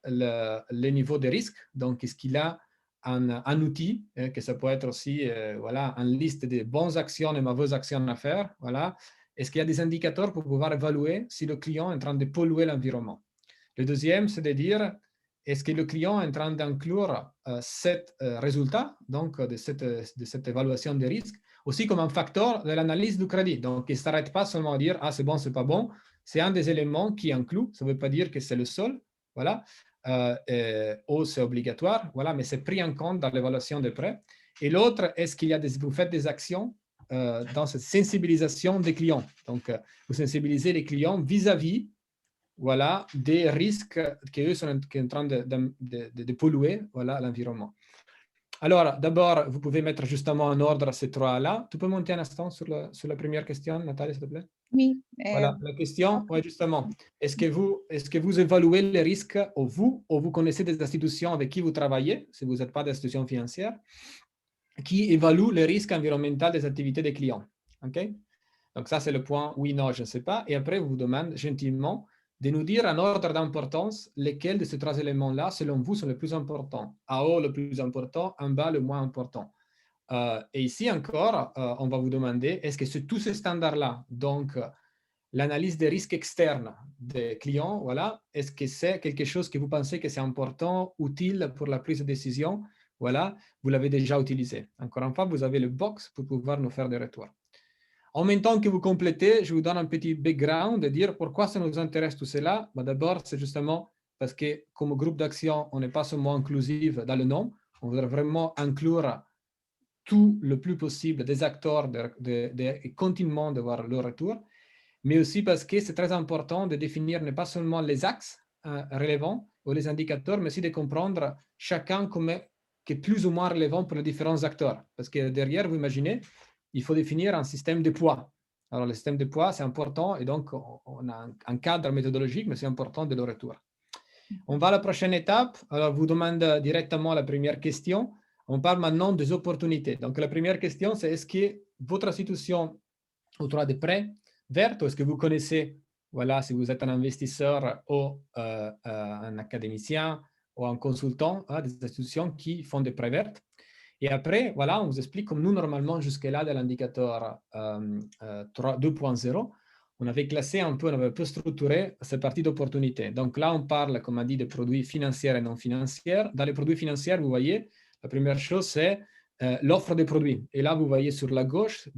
le niveau de risque? Donc, est-ce qu'il a un outil, que ça peut être aussi voilà, une liste de bonnes actions et mauvaises actions à faire. Voilà. Est-ce qu'il y a des indicateurs pour pouvoir évaluer si le client est en train de polluer l'environnement? Le deuxième, c'est de dire, est-ce que le client est en train d'inclure cet résultat, donc de cette évaluation des risques, aussi comme un facteur de l'analyse du crédit. Donc, il ne s'arrête pas seulement à dire, ah, c'est bon, c'est pas bon. C'est un des éléments qui inclut, ça ne veut pas dire que c'est le seul, voilà, ou c'est obligatoire, voilà, mais c'est pris en compte dans l'évaluation des prêts. Et l'autre, est-ce qu'il y a vous faites des actions dans cette sensibilisation des clients? Donc, vous sensibilisez les clients vis-à-vis voilà, des risques qu'eux sont en train de polluer voilà, l'environnement. Alors, d'abord, vous pouvez mettre justement en ordre ces trois-là. Tu peux monter un instant sur la première question, Nathalie, s'il te plaît? Oui. Voilà, la question, ouais, justement, est-ce que vous évaluez les risques, ou vous connaissez des institutions avec qui vous travaillez, si vous n'êtes pas d'institution financière, qui évaluent les risques environnementaux des activités des clients? OK? Donc, ça, c'est le point oui, non, je ne sais pas. Et après, vous demande gentiment de nous dire en ordre d'importance lesquels de ces trois éléments-là, selon vous, sont les plus importants. En haut, le plus important, en bas, le moins important. Et ici encore, on va vous demander, est-ce que tous ces standards-là, donc l'analyse des risques externes des clients, voilà, est-ce que c'est quelque chose que vous pensez que c'est important, utile pour la prise de décision? Voilà, vous l'avez déjà utilisé. Encore une fois, vous avez le box pour pouvoir nous faire des retours. En même temps que vous complétez, je vous donne un petit background de dire pourquoi ça nous intéresse tout cela. D'abord, c'est justement parce que comme groupe d'action, on n'est pas seulement inclusif dans le nom, on voudrait vraiment inclure tout le plus possible des acteurs et continuellement de voir leur retour, mais aussi parce que c'est très important de définir non pas seulement les axes relevants ou les indicateurs, mais aussi de comprendre chacun qui est plus ou moins relevant pour les différents acteurs. Parce que derrière, vous imaginez, il faut définir un système de poids. Alors, le système de poids, c'est important et donc on a un cadre méthodologique, mais c'est important de le retour. On va à la prochaine étape. Alors, je vous demande directement la première question. On parle maintenant des opportunités. Donc, la première question, c'est est-ce que votre institution octroie des prêts verts ou est-ce que vous connaissez, voilà, si vous êtes un investisseur ou un académicien ou un consultant, des institutions qui font des prêts verts? Et après, voilà, on vous explique comme nous, normalement, jusque-là, de l'indicateur 2.0, on avait classé un peu, on avait un peu structuré ces parties d'opportunités. Donc là, on parle, comme on dit, de produits financiers et non financiers. Dans les produits financiers, vous voyez, la première chose, c'est l'offre des produits. Et là, vous voyez sur la gauche,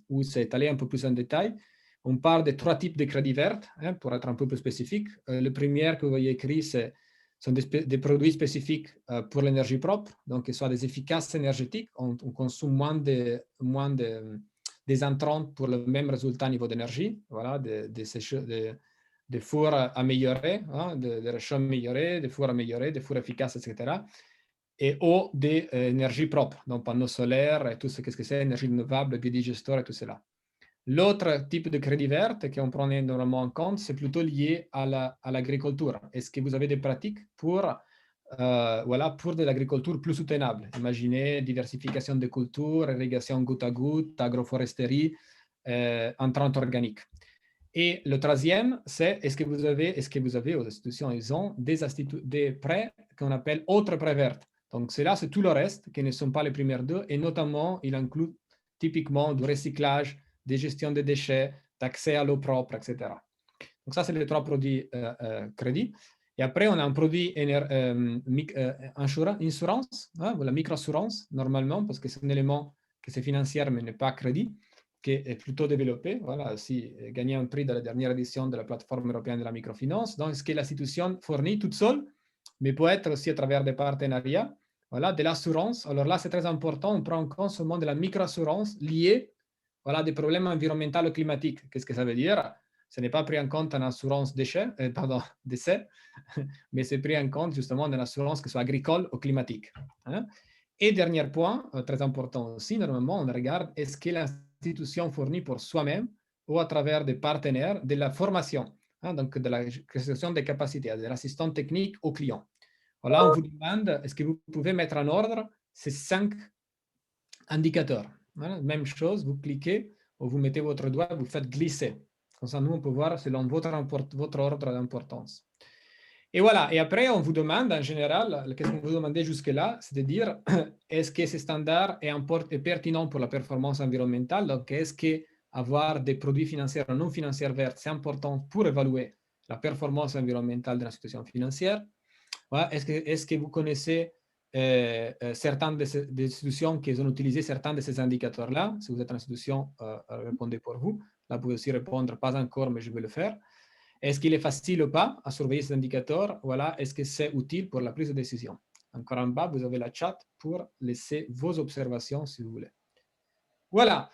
où c'est étalé un peu plus en détail, on parle de trois types de crédits verts, pour être un peu plus spécifique. Le premier que vous voyez écrit, sont des produits spécifiques pour l'énergie propre, donc qu'ils soient des efficaces énergétiques. On consomme moins des intrants pour le même résultat niveau d'énergie, voilà, des fours améliorés, des réchauds améliorés, des fours améliorés, des fours efficaces, etc. Et ou des énergies propres, donc panneaux solaires et tout ce que c'est, énergie renouvelable, biodigesteur et tout cela. L'autre type de crédit vert qu'on prend normalement en compte, c'est plutôt lié à l'agriculture. Est-ce que vous avez des pratiques pour, voilà, pour de l'agriculture plus soutenable? Imaginez diversification des cultures, irrigation goutte à goutte, agroforesterie, intrants organiques. Et le troisième, c'est est-ce que vous avez aux institutions, ils ont des prêts qu'on appelle autres prêts verts. Donc, là, c'est tout le reste qui ne sont pas les premières deux, et notamment, il inclut typiquement du recyclage, des gestions des déchets, d'accès à l'eau propre, etc. Donc, ça, c'est les trois produits crédit. Et après, on a un produit assurance, hein, la micro-assurance, normalement, parce que c'est un élément que c'est financier, mais n'est pas crédit, qui est plutôt développé. Voilà, aussi gagné un prix dans la dernière édition de la plateforme européenne de la microfinance. Donc, ce que l'institution fournit toute seule, mais peut être aussi à travers des partenariats. Voilà, de l'assurance. Alors là, c'est très important. On prend en compte seulement de la micro-assurance liée, voilà, à des problèmes environnementaux ou climatiques. Qu'est-ce que ça veut dire? Ce n'est pas pris en compte en assurance décès, mais c'est pris en compte justement dans l'assurance que ce soit agricole ou climatique. Hein? Et dernier point, très important aussi, normalement, on regarde est-ce que l'institution fournit pour soi-même ou à travers des partenaires de la formation, hein, donc de la création des capacités, de l'assistance technique aux clients. Voilà, on vous demande, est-ce que vous pouvez mettre en ordre ces 5 indicateurs? Voilà, même chose, vous cliquez ou vous mettez votre doigt, vous faites glisser. Comme ça, nous, on peut voir selon votre ordre d'importance. Et voilà, et après, on vous demande en général, qu'est-ce qu'on vous demandait jusque-là, c'est de dire, est-ce que ce standard est pertinent pour la performance environnementale? Donc, est-ce qu'avoir des produits financiers ou non financiers verts, c'est important pour évaluer la performance environnementale de l'institution financière? Ouais, est-ce que vous connaissez certaines des institutions qui ont utilisé certains de ces indicateurs-là? Si vous êtes une institution, répondez pour vous. Là, vous pouvez aussi répondre, pas encore, mais je vais le faire. Est-ce qu'il est facile ou pas à surveiller ces indicateurs? Voilà, est-ce que c'est utile pour la prise de décision? Encore en bas, vous avez la chat pour laisser vos observations si vous voulez. Voilà.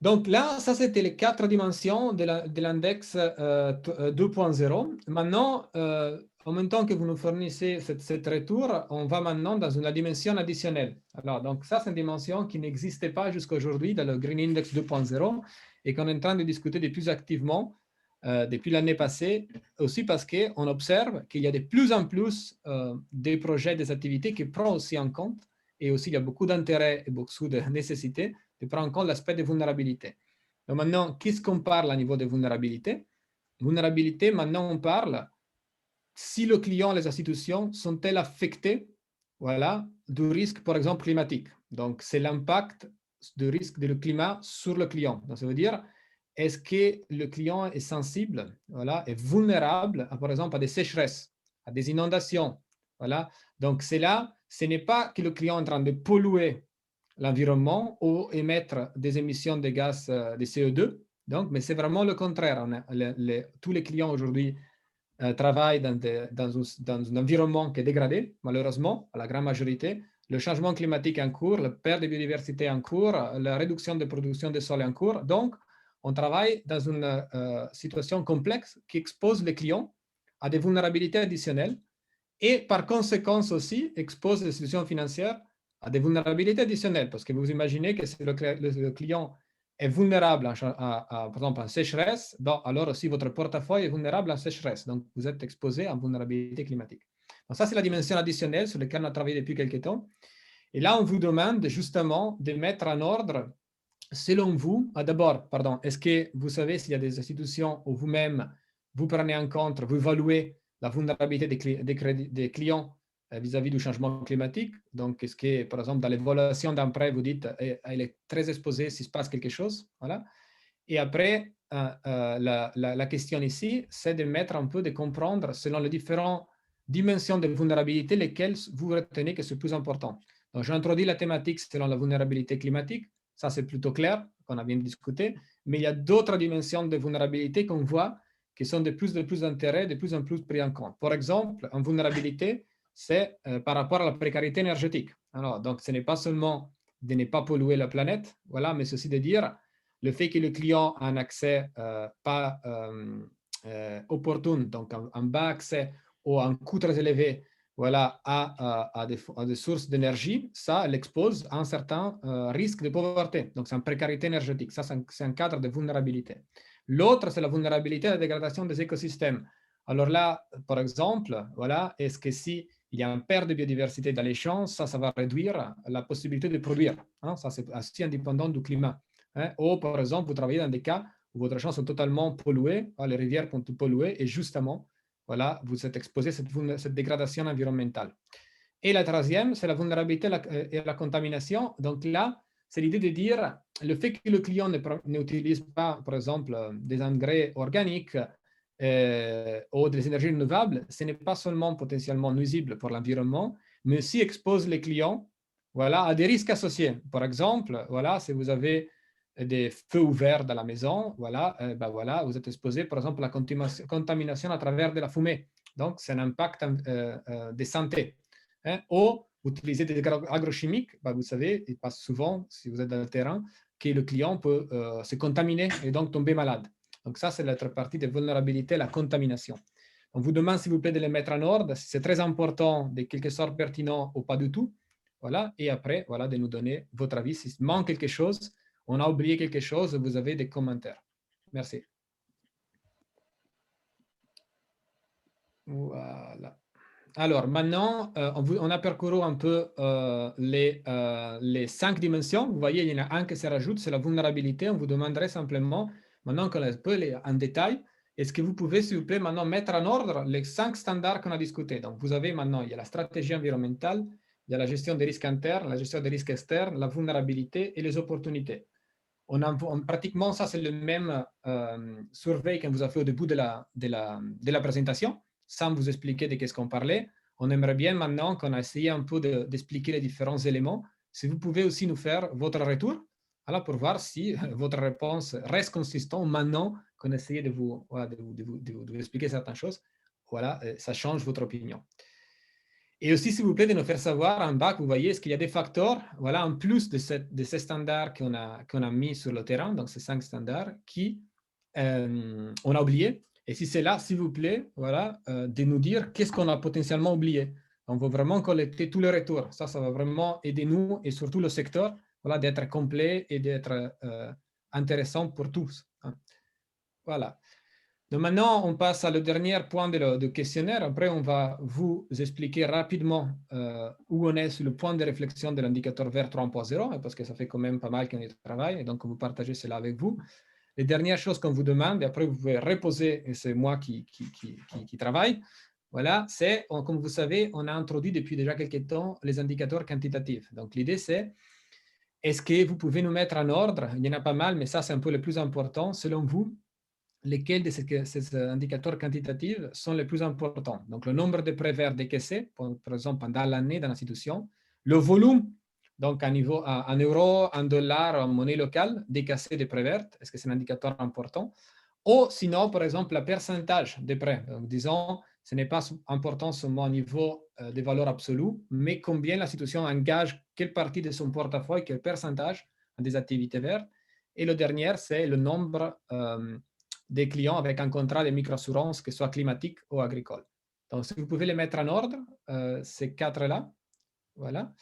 Donc là, ça c'était les 4 dimensions de l'index 2.0. Maintenant, en même temps que vous nous fournissez cette retour, on va maintenant dans une dimension additionnelle. Alors, donc ça, c'est une dimension qui n'existait pas jusqu'à aujourd'hui dans le Green Index 2.0 et qu'on est en train de discuter de plus activement depuis l'année passée, aussi parce qu'on observe qu'il y a de plus en plus des projets, des activités qui prennent aussi en compte, et aussi il y a beaucoup d'intérêt et beaucoup de nécessité de prendre en compte l'aspect de vulnérabilité. Donc maintenant, qu'est-ce qu'on parle à niveau de vulnérabilité? Vulnérabilité, maintenant on parle si le client, les institutions sont-elles affectées, voilà, du risque, par exemple, climatique. Donc, c'est l'impact du risque du climat sur le client. Donc, ça veut dire, est-ce que le client est sensible, voilà, est vulnérable, par exemple, à des sécheresses, à des inondations, voilà. Donc, c'est là, ce n'est pas que le client est en train de polluer l'environnement ou émettre des émissions de gaz de CO2, donc, mais c'est vraiment le contraire. Tous les clients aujourd'hui travaillent dans un environnement qui est dégradé, malheureusement, à la grande majorité. Le changement climatique est en cours, la perte de biodiversité est en cours, la réduction de production de sol est en cours. Donc, on travaille dans une situation complexe qui expose les clients à des vulnérabilités additionnelles et par conséquent aussi expose les institutions financières à des vulnérabilités additionnelles. Parce que vous imaginez que si le client est vulnérable, par exemple, en sécheresse, bon, alors aussi votre portefeuille est vulnérable en sécheresse. Donc, vous êtes exposé à une vulnérabilité climatique. Donc, ça, c'est la dimension additionnelle sur laquelle on a travaillé depuis quelques temps. Et là, on vous demande justement de mettre en ordre, selon vous, d'abord, pardon, est-ce que vous savez s'il y a des institutions où vous-même, vous prenez en compte, vous évaluez la vulnérabilité des clients vis-à-vis du changement climatique? Donc, est-ce que, par exemple, dans l'évaluation d'un prêt, vous dites elle est très exposée s'il se passe quelque chose? Voilà. Et après, la question ici, c'est de mettre un peu, de comprendre, selon les différentes dimensions de vulnérabilité, lesquelles vous retenez que c'est plus important. Donc, j'ai introduit la thématique selon la vulnérabilité climatique. Ça, c'est plutôt clair, qu'on a bien discuté. Mais il y a d'autres dimensions de vulnérabilité qu'on voit qui sont de plus d'intérêt, de plus en plus pris en compte. Par exemple, en vulnérabilité, c'est par rapport à la précarité énergétique. Alors, donc, ce n'est pas seulement de ne pas polluer la planète, voilà, mais c'est aussi de dire le fait que le client a un accès pas opportun, donc un bas accès ou un coût très élevé voilà, à des sources d'énergie, ça l'expose à un certain risque de pauvreté. Donc, c'est une précarité énergétique. Ça, c'est un cadre de vulnérabilité. L'autre, c'est la vulnérabilité à la dégradation des écosystèmes. Alors là, par exemple, voilà, est-ce que si il y a une perte de biodiversité dans les champs, ça va réduire la possibilité de produire. Hein, ça, c'est aussi indépendant du climat. Hein. Ou, par exemple, vous travaillez dans des cas où vos champs sont totalement pollués, les rivières sont polluées, et justement, voilà, vous êtes exposé à cette dégradation environnementale. Et la troisième, c'est la vulnérabilité et la contamination. Donc là, c'est l'idée de dire le fait que le client n'utilise pas, par exemple, des engrais organiques ou des énergies renouvelables, ce n'est pas seulement potentiellement nuisible pour l'environnement, mais aussi expose les clients, voilà, à des risques associés. Par exemple, voilà, si vous avez des feux ouverts dans la maison, voilà, ben voilà, vous êtes exposé, par exemple, à la contamination à travers de la fumée. Donc, c'est un impact de santé. Hein. Ou utiliser des agrochimiques, ben vous savez, il passe souvent, si vous êtes dans le terrain, que le client peut se contaminer et donc tomber malade. Donc ça, c'est l'autre partie de vulnérabilité, la contamination. On vous demande, s'il vous plaît, de les mettre en ordre. Si c'est très important, de quelque sorte pertinent ou pas du tout. Voilà. Et après, voilà, de nous donner votre avis. S'il manque quelque chose, on a oublié quelque chose, vous avez des commentaires. Merci. Voilà. Alors, maintenant, on a parcouru un peu les 5 dimensions. Vous voyez, il y en a un qui se rajoute, c'est la vulnérabilité. On vous demanderait simplement, maintenant qu'on a un peu en détail, est-ce que vous pouvez, s'il vous plaît, maintenant mettre en ordre les 5 standards qu'on a discutés. Donc, vous avez maintenant, il y a la stratégie environnementale, il y a la gestion des risques internes, la gestion des risques externes, la vulnérabilité et les opportunités. Pratiquement, ça, c'est le même survey qu'on vous a fait au début de la présentation, sans vous expliquer de qu'est-ce qu'on parlait. On aimerait bien maintenant qu'on a essayé un peu d'expliquer les différents éléments. Si vous pouvez aussi nous faire votre retour, alors pour voir si votre réponse reste consistante maintenant qu'on a essayé de vous expliquer certaines choses. Voilà, ça change votre opinion. Et aussi, s'il vous plaît, de nous faire savoir en bas, vous voyez, est-ce qu'il y a des facteurs, voilà, en plus de ces standards qu'on a mis sur le terrain, donc ces 5 standards, qui on a oublié. Et si c'est là, s'il vous plaît, voilà, de nous dire qu'est-ce qu'on a potentiellement oublié. On veut vraiment collecter tous les retours. Ça va vraiment aider nous et surtout le secteur, voilà, d'être complet et d'être intéressant pour tous. Hein. Voilà. Donc maintenant, on passe à le dernier point du questionnaire. Après, on va vous expliquer rapidement où on est sur le point de réflexion de l'indicateur vert 3.0, parce que ça fait quand même pas mal qu'on y travaille, et donc on vous partager cela avec vous. Les dernières choses qu'on vous demande, et après vous pouvez reposer, et c'est moi qui travaille, voilà, c'est, comme vous savez, on a introduit depuis déjà quelques temps les indicateurs quantitatifs. Donc l'idée c'est, est-ce que vous pouvez nous mettre en ordre? Il y en a pas mal, mais ça c'est un peu le plus important, selon vous, lesquels de ces indicateurs quantitatifs sont les plus importants. Donc, le nombre de prêts verts décaissés, par exemple, pendant l'année dans l'institution, le volume, donc en euros, en dollars, en monnaie locale, décaissé de prêts verts, est-ce que c'est un indicateur important? Ou sinon, par exemple, le pourcentage des prêts. Donc, disons, ce n'est pas important seulement au niveau des valeurs absolues, mais combien l'institution engage, quelle partie de son portefeuille, quel pourcentage des activités vertes. Et le dernier, c'est le nombre des clients avec un contrat de microassurance, que ce soit climatique ou agricole. Donc, si vous pouvez les mettre en ordre, ces 4-là, voilà.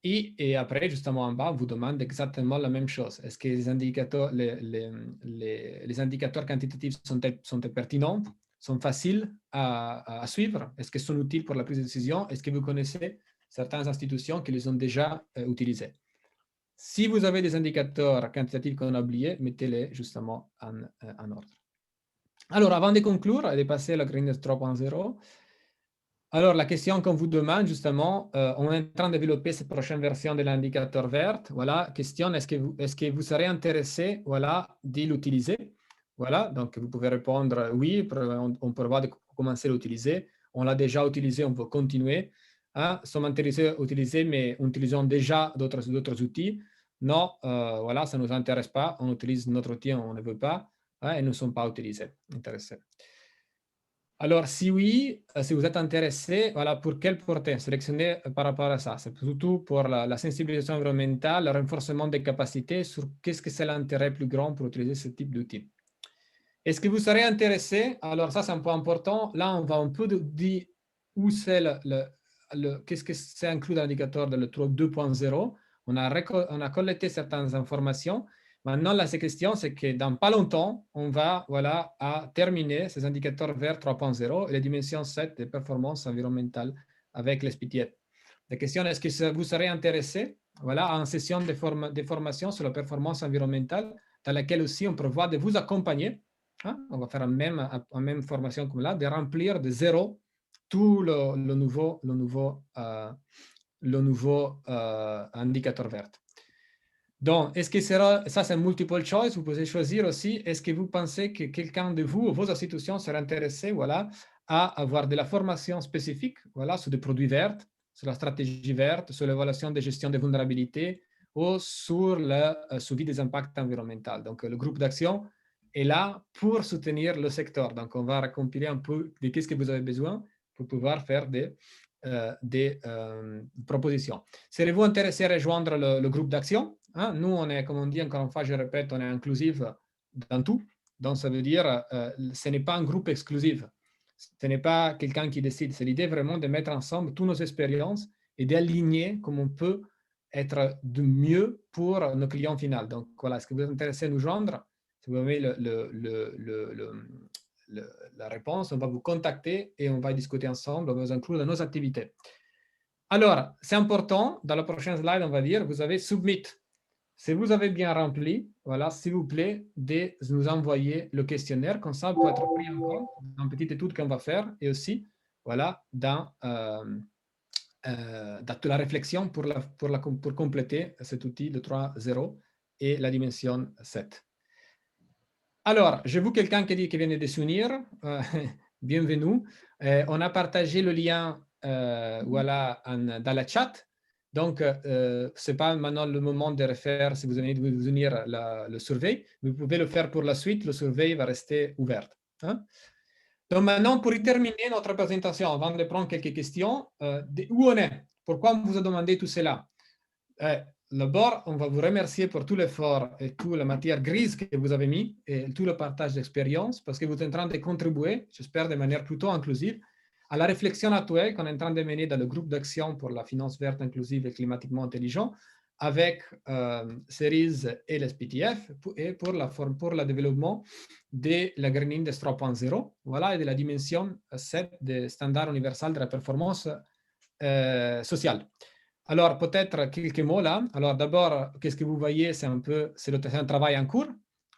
Et après, justement en bas, on vous demande exactement la même chose. Est-ce que les indicateurs, les indicateurs quantitatifs sont pertinents, sont faciles à suivre? Est-ce qu'ils sont utiles pour la prise de décision? Est-ce que vous connaissez certaines institutions qui les ont déjà utilisés? Si vous avez des indicateurs quantitatifs qu'on a oubliés, mettez-les justement en ordre. Alors, avant de conclure et de passer à la Greenest 3.0, alors la question qu'on vous demande justement, on est en train de développer cette prochaine version de l'indicateur vert. Voilà, question, est-ce que vous serez intéressé, voilà, de l'utiliser? Voilà, donc vous pouvez répondre oui, on prévoit de commencer à l'utiliser. On l'a déjà utilisé, on veut continuer. Hein, sommes intéressés à utiliser, mais utilisons déjà d'autres outils. Non, voilà, ça ne nous intéresse pas. On utilise notre outil, on ne veut pas, hein, et nous ne sommes pas intéressés. Alors, si oui, si vous êtes intéressé, voilà, pour quelle portée sélectionnez par rapport à ça? C'est surtout pour la sensibilisation environnementale, le renforcement des capacités, sur qu'est-ce que c'est l'intérêt plus grand pour utiliser ce type d'outils. Est-ce que vous serez intéressé? Alors ça, c'est un point important. Là, on va un peu où c'est qu'est-ce que c'est inclus dans l'indicateur de le 2.0. On a collecté certaines informations. Maintenant, la question, c'est que dans pas longtemps, on va à terminer ces indicateurs verts 3.0 et les dimensions 7 de performance environnementale avec les SPTF. La question est, est-ce que vous serez intéressé à une session de formation sur la performance environnementale dans laquelle aussi on prévoit de vous accompagner. On va faire une même formation comme là, de remplir de zéro tout le nouveau indicateur vert. Donc, est-ce que ça c'est multiple choice, vous pouvez choisir aussi, est-ce que vous pensez que quelqu'un de vous ou vos institutions serait intéressé à avoir de la formation spécifique sur des produits verts, sur la stratégie verte, sur l'évaluation de gestion des vulnérabilités ou sur le suivi des impacts environnementaux. Donc, le groupe d'action est là pour soutenir le secteur. Donc, on va recompiler un peu de qu'est-ce que vous avez besoin pour pouvoir faire des propositions. Serez-vous intéressé à rejoindre le groupe d'action? Nous, on est, comme on dit encore une fois, je répète, on est inclusif dans tout. Donc, ça veut dire ce n'est pas un groupe exclusif. Ce n'est pas quelqu'un qui décide. C'est l'idée vraiment de mettre ensemble toutes nos expériences et d'aligner comme on peut être de mieux pour nos clients finaux. Donc, voilà, est-ce que vous êtes intéressé à nous joindre? Si vous avez la réponse, on va vous contacter et on va discuter ensemble, on va vous inclure dans nos activités. Alors, c'est important, dans la prochaine slide, on va dire, vous avez submit. Si vous avez bien rempli, s'il vous plaît, de nous envoyer le questionnaire, comme ça, peut être pris en compte dans une petite étude qu'on va faire et aussi, dans la réflexion pour compléter cet outil de 3.0 et la dimension 7. Alors, j'ai vu quelqu'un qui dit qu'il vient de s'unir. Bienvenue. On a partagé le lien dans la chat. Donc, ce n'est pas maintenant le moment de refaire, si vous venez de vous unir, le survey. Vous pouvez le faire pour la suite. Le survey va rester ouvert. Donc, maintenant, pour y terminer notre présentation, avant de prendre quelques questions, où on est? Pourquoi on vous a demandé tout cela? D'abord, on va vous remercier pour tout l'effort et toute la matière grise que vous avez mis et tout le partage d'expérience parce que vous êtes en train de contribuer, j'espère de manière plutôt inclusive, à la réflexion actuelle qu'on est en train de mener dans le groupe d'action pour la finance verte, inclusive et climatiquement intelligent avec Cerise et l'SPTF et pour le développement de la Green Index 3.0 et de la dimension 7 des standards universels de la performance sociale. Alors, peut-être quelques mots là. Alors, d'abord, qu'est-ce que vous voyez? C'est un travail en cours.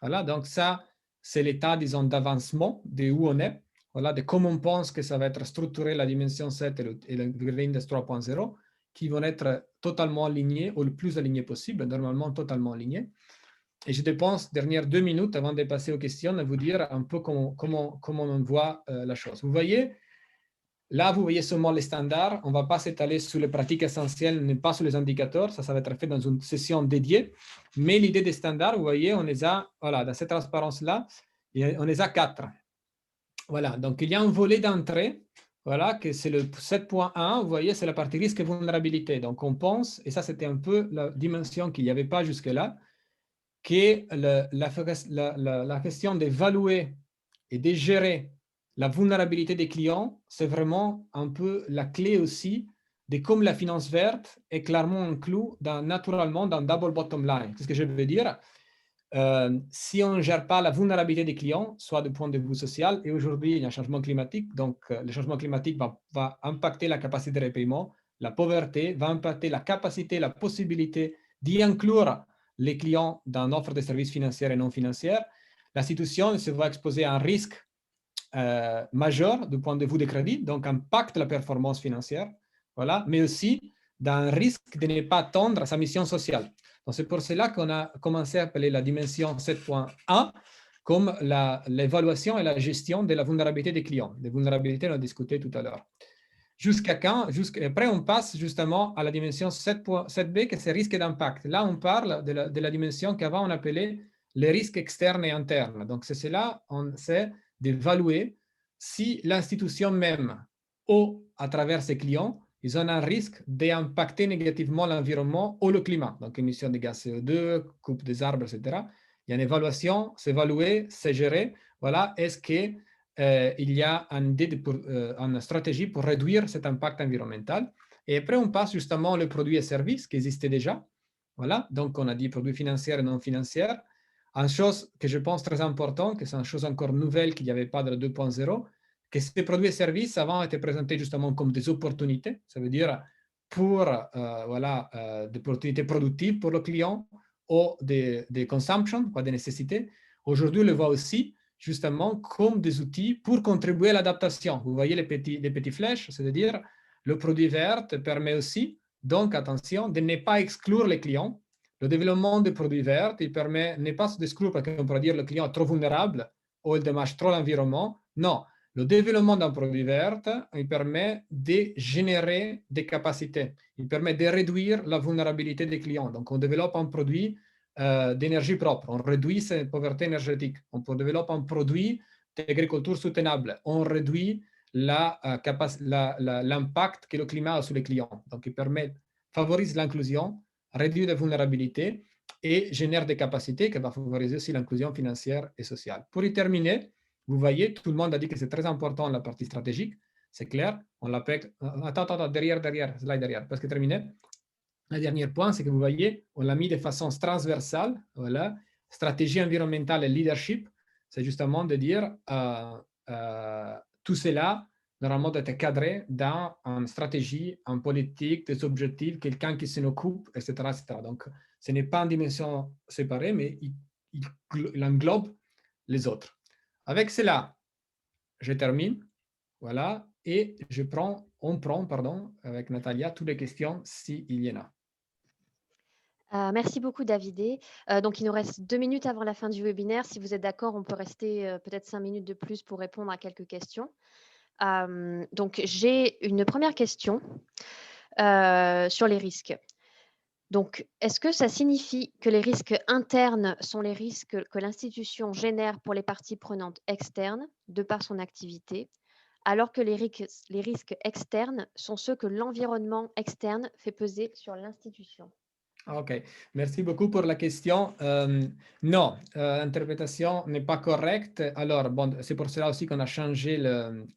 Donc ça, c'est l'état, disons, d'avancement de où on est. De comment on pense que ça va être structuré la dimension 7 et le Green Index 3.0, qui vont être totalement alignés, ou le plus alignés possible, normalement totalement alignés. Et je dépense dernières 2 minutes avant de passer aux questions à vous dire un peu comment on voit la chose. Vous voyez, là, vous voyez seulement les standards. On ne va pas s'étaler sur les pratiques essentielles, ni pas sur les indicateurs. Ça va être fait dans une session dédiée. Mais l'idée des standards, vous voyez, on les a, dans cette transparence-là, on les a 4. Donc il y a un volet d'entrée, que c'est le 7.1. Vous voyez, c'est la partie risque et vulnérabilité. Donc on pense, et ça c'était un peu la dimension qu'il n'y avait pas jusque-là, que la question d'évaluer et de gérer la vulnérabilité des clients, c'est vraiment un peu la clé aussi de comme la finance verte est clairement inclus naturellement dans double bottom line. Qu'est-ce que je veux dire? Si on ne gère pas la vulnérabilité des clients, soit du point de vue social, et aujourd'hui il y a un changement climatique, donc le changement climatique va impacter la capacité de repaiement, la pauvreté, va impacter la capacité, la possibilité d'y inclure les clients dans l'offre de services financiers et non financiers. L'institution se va exposer à un risque majeur du point de vue des crédits, donc impacte la performance financière, mais aussi d'un risque de ne pas atteindre sa mission sociale. Donc c'est pour cela qu'on a commencé à appeler la dimension 7.1 comme l'évaluation et la gestion de la vulnérabilité des clients. Les vulnérabilités, on a discuté tout à l'heure. Après, on passe justement à la dimension 7B, que c'est risque d'impact. Là, on parle de la dimension qu'avant on appelait les risques externes et internes. Donc, c'est cela, on sait d'évaluer si l'institution même ou à travers ses clients, ils ont un risque d'impacter négativement l'environnement ou le climat. Donc, émission de gaz CO2, coupe des arbres, etc. Il y a une évaluation, s'évaluer, c'est gérer. Est-ce que il y a une stratégie pour réduire cet impact environnemental. Et après, on passe justement les produits et services qui existaient déjà. Voilà, donc on a dit produits financiers et non financiers. Une chose que je pense très importante, que c'est une chose encore nouvelle qu'il n'y avait pas dans le 2.0, que ces produits et services avant étaient présentés justement comme des opportunités, ça veut dire pour des opportunités productives pour le client ou des consumption, quoi, des nécessités. Aujourd'hui, on le voit aussi justement comme des outils pour contribuer à l'adaptation. Vous voyez les petites flèches, c'est-à-dire le produit vert permet aussi, donc attention, de ne pas exclure les clients. Le développement des produits verts, il permet de ne pas s'exclure parce qu'on pourrait dire que le client est trop vulnérable ou il dommage trop l'environnement. Non, le développement d'un produit vert, il permet de générer des capacités. Il permet de réduire la vulnérabilité des clients. Donc, on développe un produit d'énergie propre. On réduit sa pauvreté énergétique. On développe un produit d'agriculture soutenable. On réduit l'impact que le climat a sur les clients. Donc, il favorise l'inclusion, réduit la vulnérabilité et génère des capacités qui vont favoriser aussi l'inclusion financière et sociale. Pour y terminer, vous voyez, tout le monde a dit que c'est très important la partie stratégique. C'est clair. On l'appelle. Attends, derrière, slide derrière, parce que terminé. Le dernier point, c'est que vous voyez, on l'a mis de façon transversale. Voilà. Stratégie environnementale et leadership, c'est justement de dire tout cela normalement doit être cadré dans une stratégie, une politique, des objectifs, quelqu'un qui s'en occupe, etc., etc. Donc, ce n'est pas une dimension séparée, mais il englobe les autres. Avec cela, je termine. Voilà. Et on prend, avec Natalia, toutes les questions s'il y en a. Merci beaucoup, Davidé. Donc, il nous reste 2 minutes avant la fin du webinaire. Si vous êtes d'accord, on peut rester peut-être 5 minutes de plus pour répondre à quelques questions. Donc, j'ai une première question sur les risques. Donc, est-ce que ça signifie que les risques internes sont les risques que l'institution génère pour les parties prenantes externes de par son activité, alors que les risques externes sont ceux que l'environnement externe fait peser sur l'institution? Ok, merci beaucoup pour la question. Non, l'interprétation n'est pas correcte. Alors, bon, c'est pour cela aussi qu'on a changé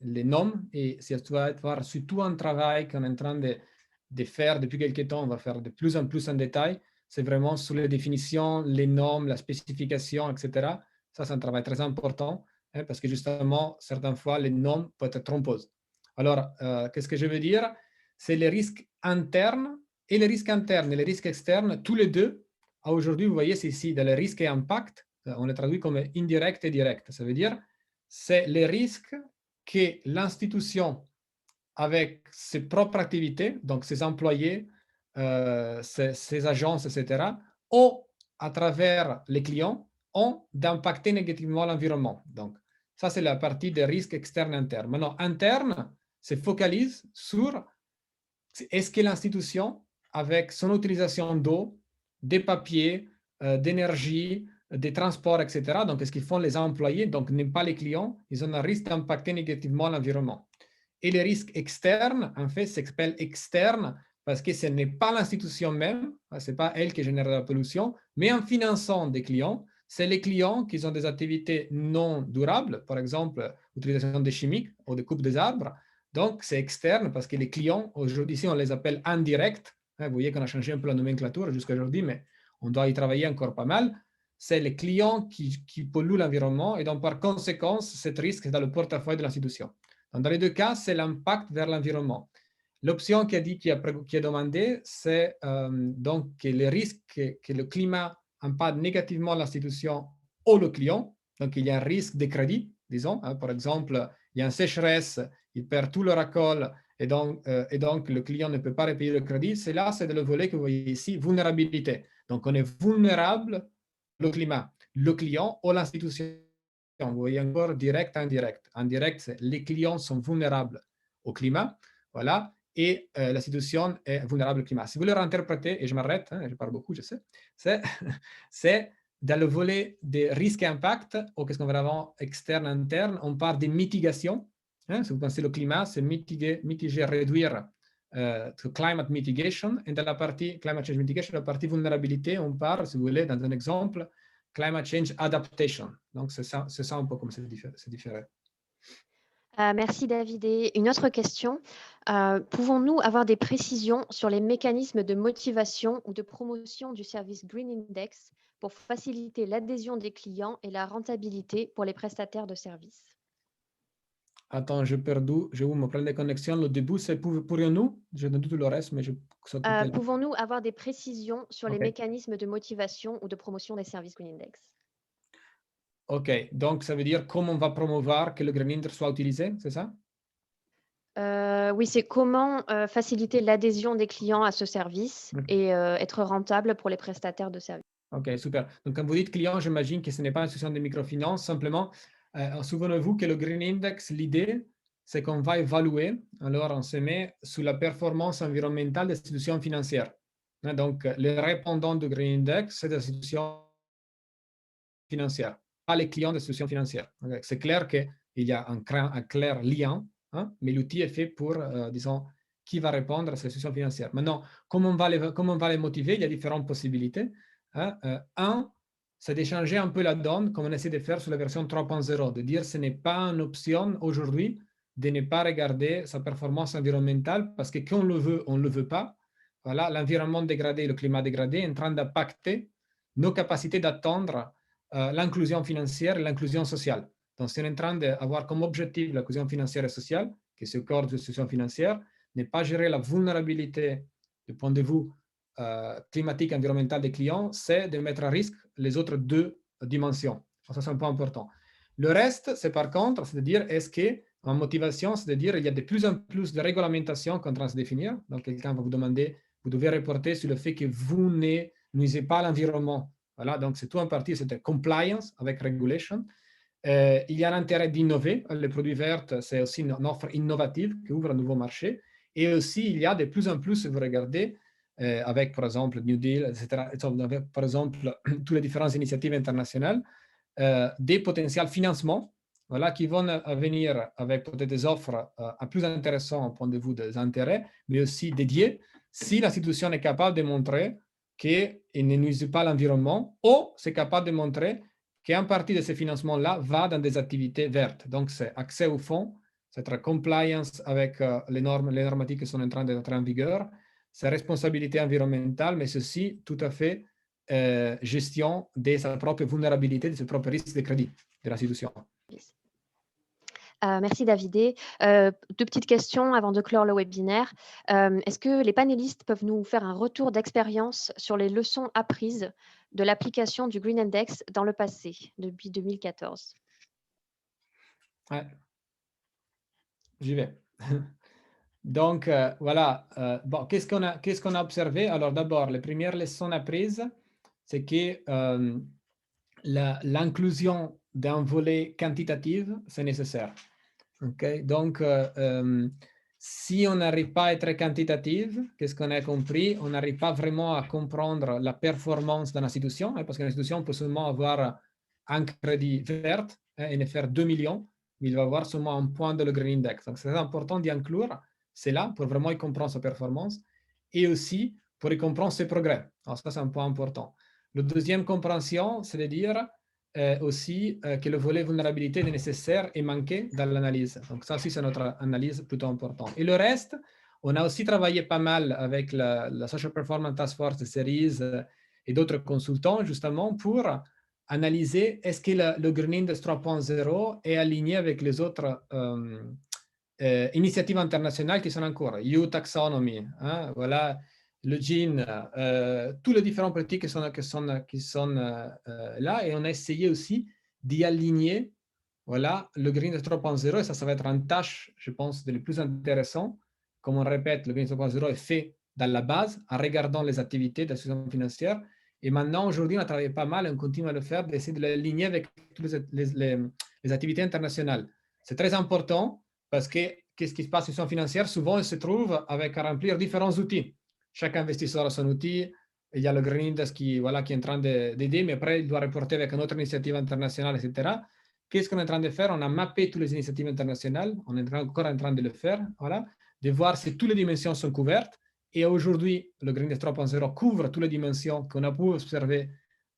les noms et ça doit être surtout un travail qu'on est en train de faire depuis quelques temps. On va faire de plus en plus en détail. C'est vraiment sur les définitions, les noms, la spécification, etc. Ça, c'est un travail très important parce que justement, certaines fois, les noms peuvent être trompeuses. Alors, qu'est-ce que je veux dire? C'est les risques internes et les risques internes et les risques externes, tous les deux, aujourd'hui, vous voyez, c'est ici, dans les risques et impact, on les traduit comme indirect et direct. Ça veut dire, c'est les risques que l'institution, avec ses propres activités, donc ses employés, ses agences, etc., ou à travers les clients, ont d'impacter négativement l'environnement. Donc, ça, c'est la partie des risques externes et internes. Maintenant, interne se focalise sur est-ce que l'institution, avec son utilisation d'eau, des papiers, d'énergie, des transports, etc., donc est-ce qu'ils font les employés, donc n'aiment pas les clients, ils ont un risque d'impacter négativement l'environnement. Et les risques externes, en fait, s'appellent externes parce que ce n'est pas l'institution même, ce n'est pas elle qui génère de la pollution, mais en finançant des clients, c'est les clients qui ont des activités non durables, par exemple, l'utilisation des chimiques ou de coupe des arbres. Donc, c'est externe parce que les clients, aujourd'hui, ici, on les appelle indirects. Vous voyez qu'on a changé un peu la nomenclature jusqu'à aujourd'hui, mais on doit y travailler encore pas mal. C'est les clients qui polluent l'environnement et donc, par conséquent, ce risque est dans le portefeuille de l'institution. Dans les deux cas, c'est l'impact vers l'environnement. L'option qui est demandée, c'est donc que les risques que le climat impacte négativement l'institution ou le client. Donc, il y a un risque de crédit, disons. Par exemple, il y a une sécheresse, il perd tout le récolte et donc le client ne peut pas repayer le crédit. C'est le volet que vous voyez ici, vulnérabilité. Donc, on est vulnérable au climat, le client ou l'institution. Vous voyez encore direct, indirect. Indirect, c'est les clients sont vulnérables au climat, voilà, et la situation est vulnérable au climat. Si vous le réinterprétez, et je m'arrête, je parle beaucoup, je sais, c'est dans le volet des risques et impacts, ou qu'est-ce qu'on va avoir externe, interne, on parle de mitigation. Si vous pensez le climat, c'est mitiger, réduire, climate mitigation, et dans la partie climate change mitigation, la partie vulnérabilité, on parle, si vous voulez, dans un exemple, climate change adaptation. Donc, c'est ça un peu comme c'est différent. Merci David. Et une autre question. Pouvons-nous avoir des précisions sur les mécanismes de motivation ou de promotion du service Green Index pour faciliter l'adhésion des clients et la rentabilité pour les prestataires de services? Attends, j'ai eu mon problème de connexion. Le début, c'est pourrions-nous? J'ai entendu tout le reste, mais je sauté. Pouvons-nous avoir des précisions sur les Ok. mécanismes de motivation ou de promotion des services Green Index? OK, donc ça veut dire comment on va promouvoir que le Green Index soit utilisé, c'est ça? Oui, c'est comment faciliter l'adhésion des clients à ce service et être rentable pour les prestataires de services. OK, super. Donc, quand vous dites client, j'imagine que ce n'est pas une institution de microfinance. Simplement, souvenez-vous que le Green Index, l'idée, c'est qu'on va évaluer. Alors, on se met sous la performance environnementale des institutions financières. Donc, les répondants du Green Index, c'est des institutions financières, pas les clients des institutions financières. Okay. C'est clair qu'il y a un clair lien, hein, mais l'outil est fait pour, disons, qui va répondre à ces institutions financières. Maintenant, comment on va les motiver? Il y a différentes possibilités. Hein. Un, c'est d'échanger un peu la donne, comme on essaie de faire sur la version 3.0, de dire que ce n'est pas une option aujourd'hui de ne pas regarder sa performance environnementale parce que qu'on le veut, on ne le veut pas. Voilà, l'environnement dégradé, le climat dégradé est en train d'impacter nos capacités d'attendre l'inclusion financière et l'inclusion sociale. Donc, c'est en train d'avoir comme objectif l'inclusion financière et sociale, qui est au corps de l'institution financière, ne pas gérer la vulnérabilité du point de vue climatique et environnemental des clients, c'est de mettre à risque les autres deux dimensions. Ça, c'est un point important. Le reste, c'est par contre, c'est de dire, est-ce que ma motivation, c'est de dire, il y a de plus en plus de réglementations qu'on est en train de se définir. Donc, quelqu'un va vous demander, vous devez reporter sur le fait que vous ne nuisez pas à l'environnement. Voilà, donc c'est tout en partie, c'est compliance avec regulation. Il y a l'intérêt d'innover. Les produits verts, c'est aussi une offre innovative qui ouvre un nouveau marché. Et aussi, il y a de plus en plus, si vous regardez, avec, par exemple, New Deal, etc., avec, par exemple, toutes les différentes initiatives internationales, des potentiels financements, voilà, qui vont venir avec peut-être des offres plus intéressantes au point de vue des intérêts, mais aussi dédiées, si l'institution est capable de montrer qu'il ne nuise pas à l'environnement, ou c'est capable de montrer qu'une partie de ces financements-là va dans des activités vertes. Donc, c'est accès aux fonds, c'est compliance avec les normatives qui sont en train d'être en vigueur, c'est responsabilité environnementale, mais ceci tout à fait gestion de sa propre vulnérabilité, de ses propres risques de crédit de l'institution. Merci David. Deux petites questions avant de clore le webinaire. Est-ce que les panélistes peuvent nous faire un retour d'expérience sur les leçons apprises de l'application du Green Index dans le passé, depuis 2014? Ouais. J'y vais. Donc, voilà. Bon, qu'est-ce qu'on a observé? Alors, d'abord, les premières leçons apprises, c'est que l'inclusion d'un volet quantitatif, c'est nécessaire. Okay? Donc, si on n'arrive pas à être quantitatif, qu'est-ce qu'on a compris? On n'arrive pas vraiment à comprendre la performance d'une institution, hein, parce qu'une institution peut seulement avoir un crédit vert et ne faire 2 millions, mais il va avoir seulement un point de le Green Index. Donc, c'est important d'y inclure cela pour vraiment y comprendre sa performance et aussi pour y comprendre ses progrès. Alors, ça, c'est un point important. La deuxième compréhension, c'est de dire aussi que le volet vulnérabilité est nécessaire et manqué dans l'analyse. Donc ça aussi, c'est notre analyse plutôt importante. Et le reste, on a aussi travaillé pas mal avec la Social Performance Task Force de Cerise et d'autres consultants justement pour analyser est-ce que le Green Index 3.0 est aligné avec les autres initiatives internationales qui sont en cours. EU Taxonomy, hein, voilà, le GIN, tous les différents politiques qui sont là, et on a essayé aussi d'y aligner, voilà, le Green Index 3.0, et ça va être une tâche, je pense, de le plus intéressant. Comme on répète, le Green Index 3.0 est fait dans la base, en regardant les activités de la situation financière, et maintenant, aujourd'hui, on a travaillé pas mal, et on continue à le faire, d'essayer de l'aligner avec toutes les activités internationales. C'est très important, parce que qu'est-ce qui se passe en situation financière? Souvent, il se trouve avec à remplir différents outils. Chaque investisseur a son outil. Il y a le Green Index qui est en train d'aider, mais après, il doit reporter avec une autre initiative internationale, etc. Qu'est-ce qu'on est en train de faire? On a mappé toutes les initiatives internationales. On est encore en train de le faire, voilà, de voir si toutes les dimensions sont couvertes. Et aujourd'hui, le Green Index 3.0 couvre toutes les dimensions qu'on a pu observer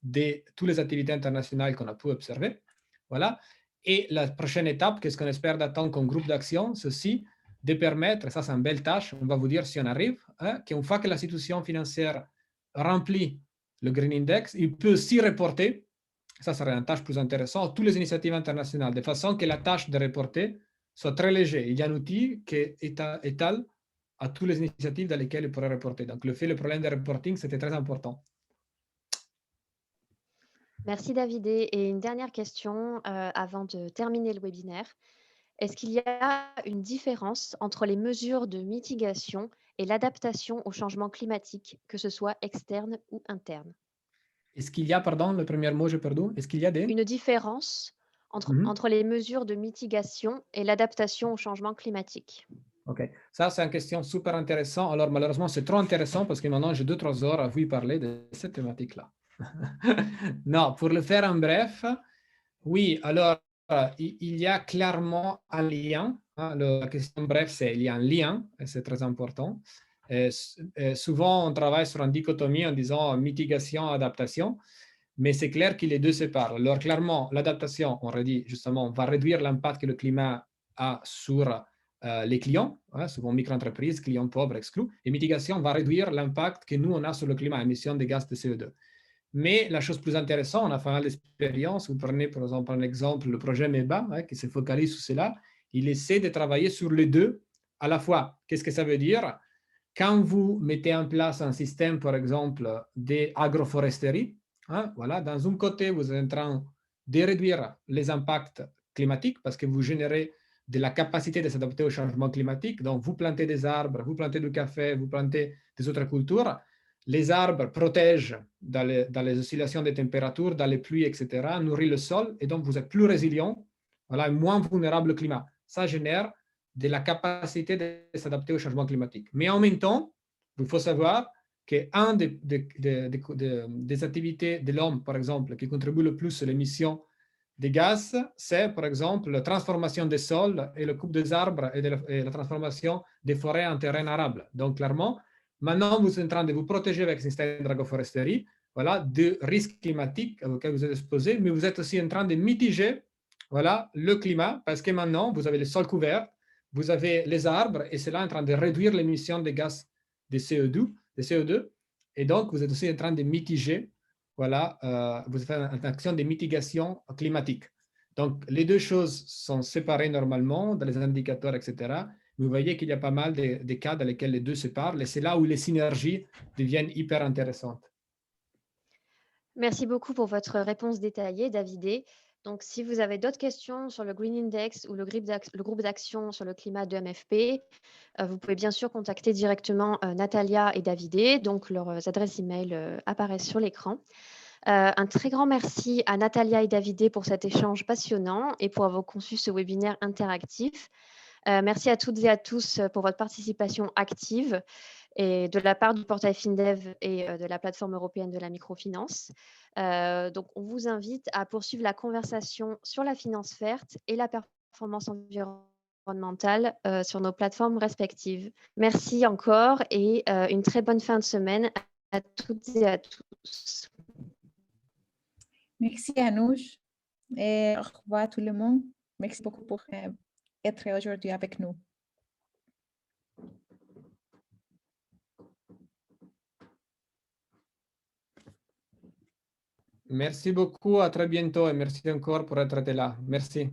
de toutes les activités internationales qu'on a pu observer. Voilà. Et la prochaine étape, qu'est-ce qu'on espère d'attendre comme groupe d'action, c'est aussi de permettre, et ça c'est une belle tâche, on va vous dire si on arrive, qu'une fois que l'institution financière remplit le Green Index, il peut aussi reporter, ça serait une tâche plus intéressante, toutes les initiatives internationales, de façon que la tâche de reporter soit très légère. Il y a un outil qui étale à toutes les initiatives dans lesquelles il pourrait reporter. Donc, le problème de reporting, c'était très important. Merci David. Et une dernière question avant de terminer le webinaire. Est-ce qu'il y a une différence entre les mesures de mitigation et l'adaptation au changement climatique, que ce soit externe ou interne? Est-ce qu'il y a, pardon, le premier mot, j'ai perdu, est-ce qu'il y a des... Une différence entre les mesures de mitigation et l'adaptation au changement climatique? OK. Ça, c'est une question super intéressante. Alors, malheureusement, c'est trop intéressant parce que maintenant, j'ai 2-3 heures à vous parler de cette thématique-là. Non, pour le faire en bref, oui, alors, il y a clairement un lien. Hein, la question bref, c'est il y a un lien, et c'est très important. Souvent, on travaille sur une dichotomie en disant mitigation, adaptation, mais c'est clair que les deux se séparent. Alors, clairement, l'adaptation, on redit justement, va réduire l'impact que le climat a sur les clients, hein, souvent micro-entreprises, clients pauvres exclus, et mitigation va réduire l'impact que nous, on a sur le climat, émission de gaz de CO2. Mais la chose plus intéressante, on a fait mal d'expérience. Vous prenez par exemple un exemple, le projet MEBA, hein, qui se focalise sur cela. Il essaie de travailler sur les deux à la fois. Qu'est-ce que ça veut dire? Quand vous mettez en place un système, par exemple, d'agroforesterie, hein, voilà, dans un côté, vous êtes en train de réduire les impacts climatiques parce que vous générez de la capacité de s'adapter au changement climatique. Donc, vous plantez des arbres, vous plantez du café, vous plantez des autres cultures. Les arbres protègent dans les oscillations des températures, dans les pluies, etc., nourrissent le sol, et donc vous êtes plus résilient, voilà, moins vulnérable au climat. Ça génère de la capacité de s'adapter au changement climatique. Mais en même temps, il faut savoir qu'une des activités de l'homme, par exemple, qui contribue le plus à l'émission des gaz, c'est par exemple la transformation des sols et le coupe des arbres et la transformation des forêts en terrain arable. Donc, clairement, maintenant, vous êtes en train de vous protéger avec ce système d'agroforesterie, voilà, de risques climatiques auxquels vous êtes exposés, mais vous êtes aussi en train de mitiger, voilà, le climat parce que maintenant, vous avez les sols couverts, vous avez les arbres et cela est en train de réduire l'émission des gaz de CO2, et donc vous êtes aussi en train de mitiger, voilà, vous faites une action de mitigation climatique. Donc, les deux choses sont séparées normalement dans les indicateurs, etc. Vous voyez qu'il y a pas mal de cas dans lesquels les deux se parlent et c'est là où les synergies deviennent hyper intéressantes. Merci beaucoup pour votre réponse détaillée, David. Donc, si vous avez d'autres questions sur le Green Index ou le groupe d'action sur le climat de MFP, vous pouvez bien sûr contacter directement Natalia et David. Donc, leurs adresses email apparaissent sur l'écran. Un très grand merci à Natalia et David pour cet échange passionnant et pour avoir conçu ce webinaire interactif. Merci à toutes et à tous pour votre participation active et de la part du portail FinDev et de la plateforme européenne de la microfinance. Donc, on vous invite à poursuivre la conversation sur la finance verte et la performance environnementale sur nos plateformes respectives. Merci encore et une très bonne fin de semaine à toutes et à tous. Merci Anoush et au revoir à tout le monde. Merci beaucoup pour être aujourd'hui avec nous. Merci beaucoup, à très bientôt et merci encore pour être là. Merci.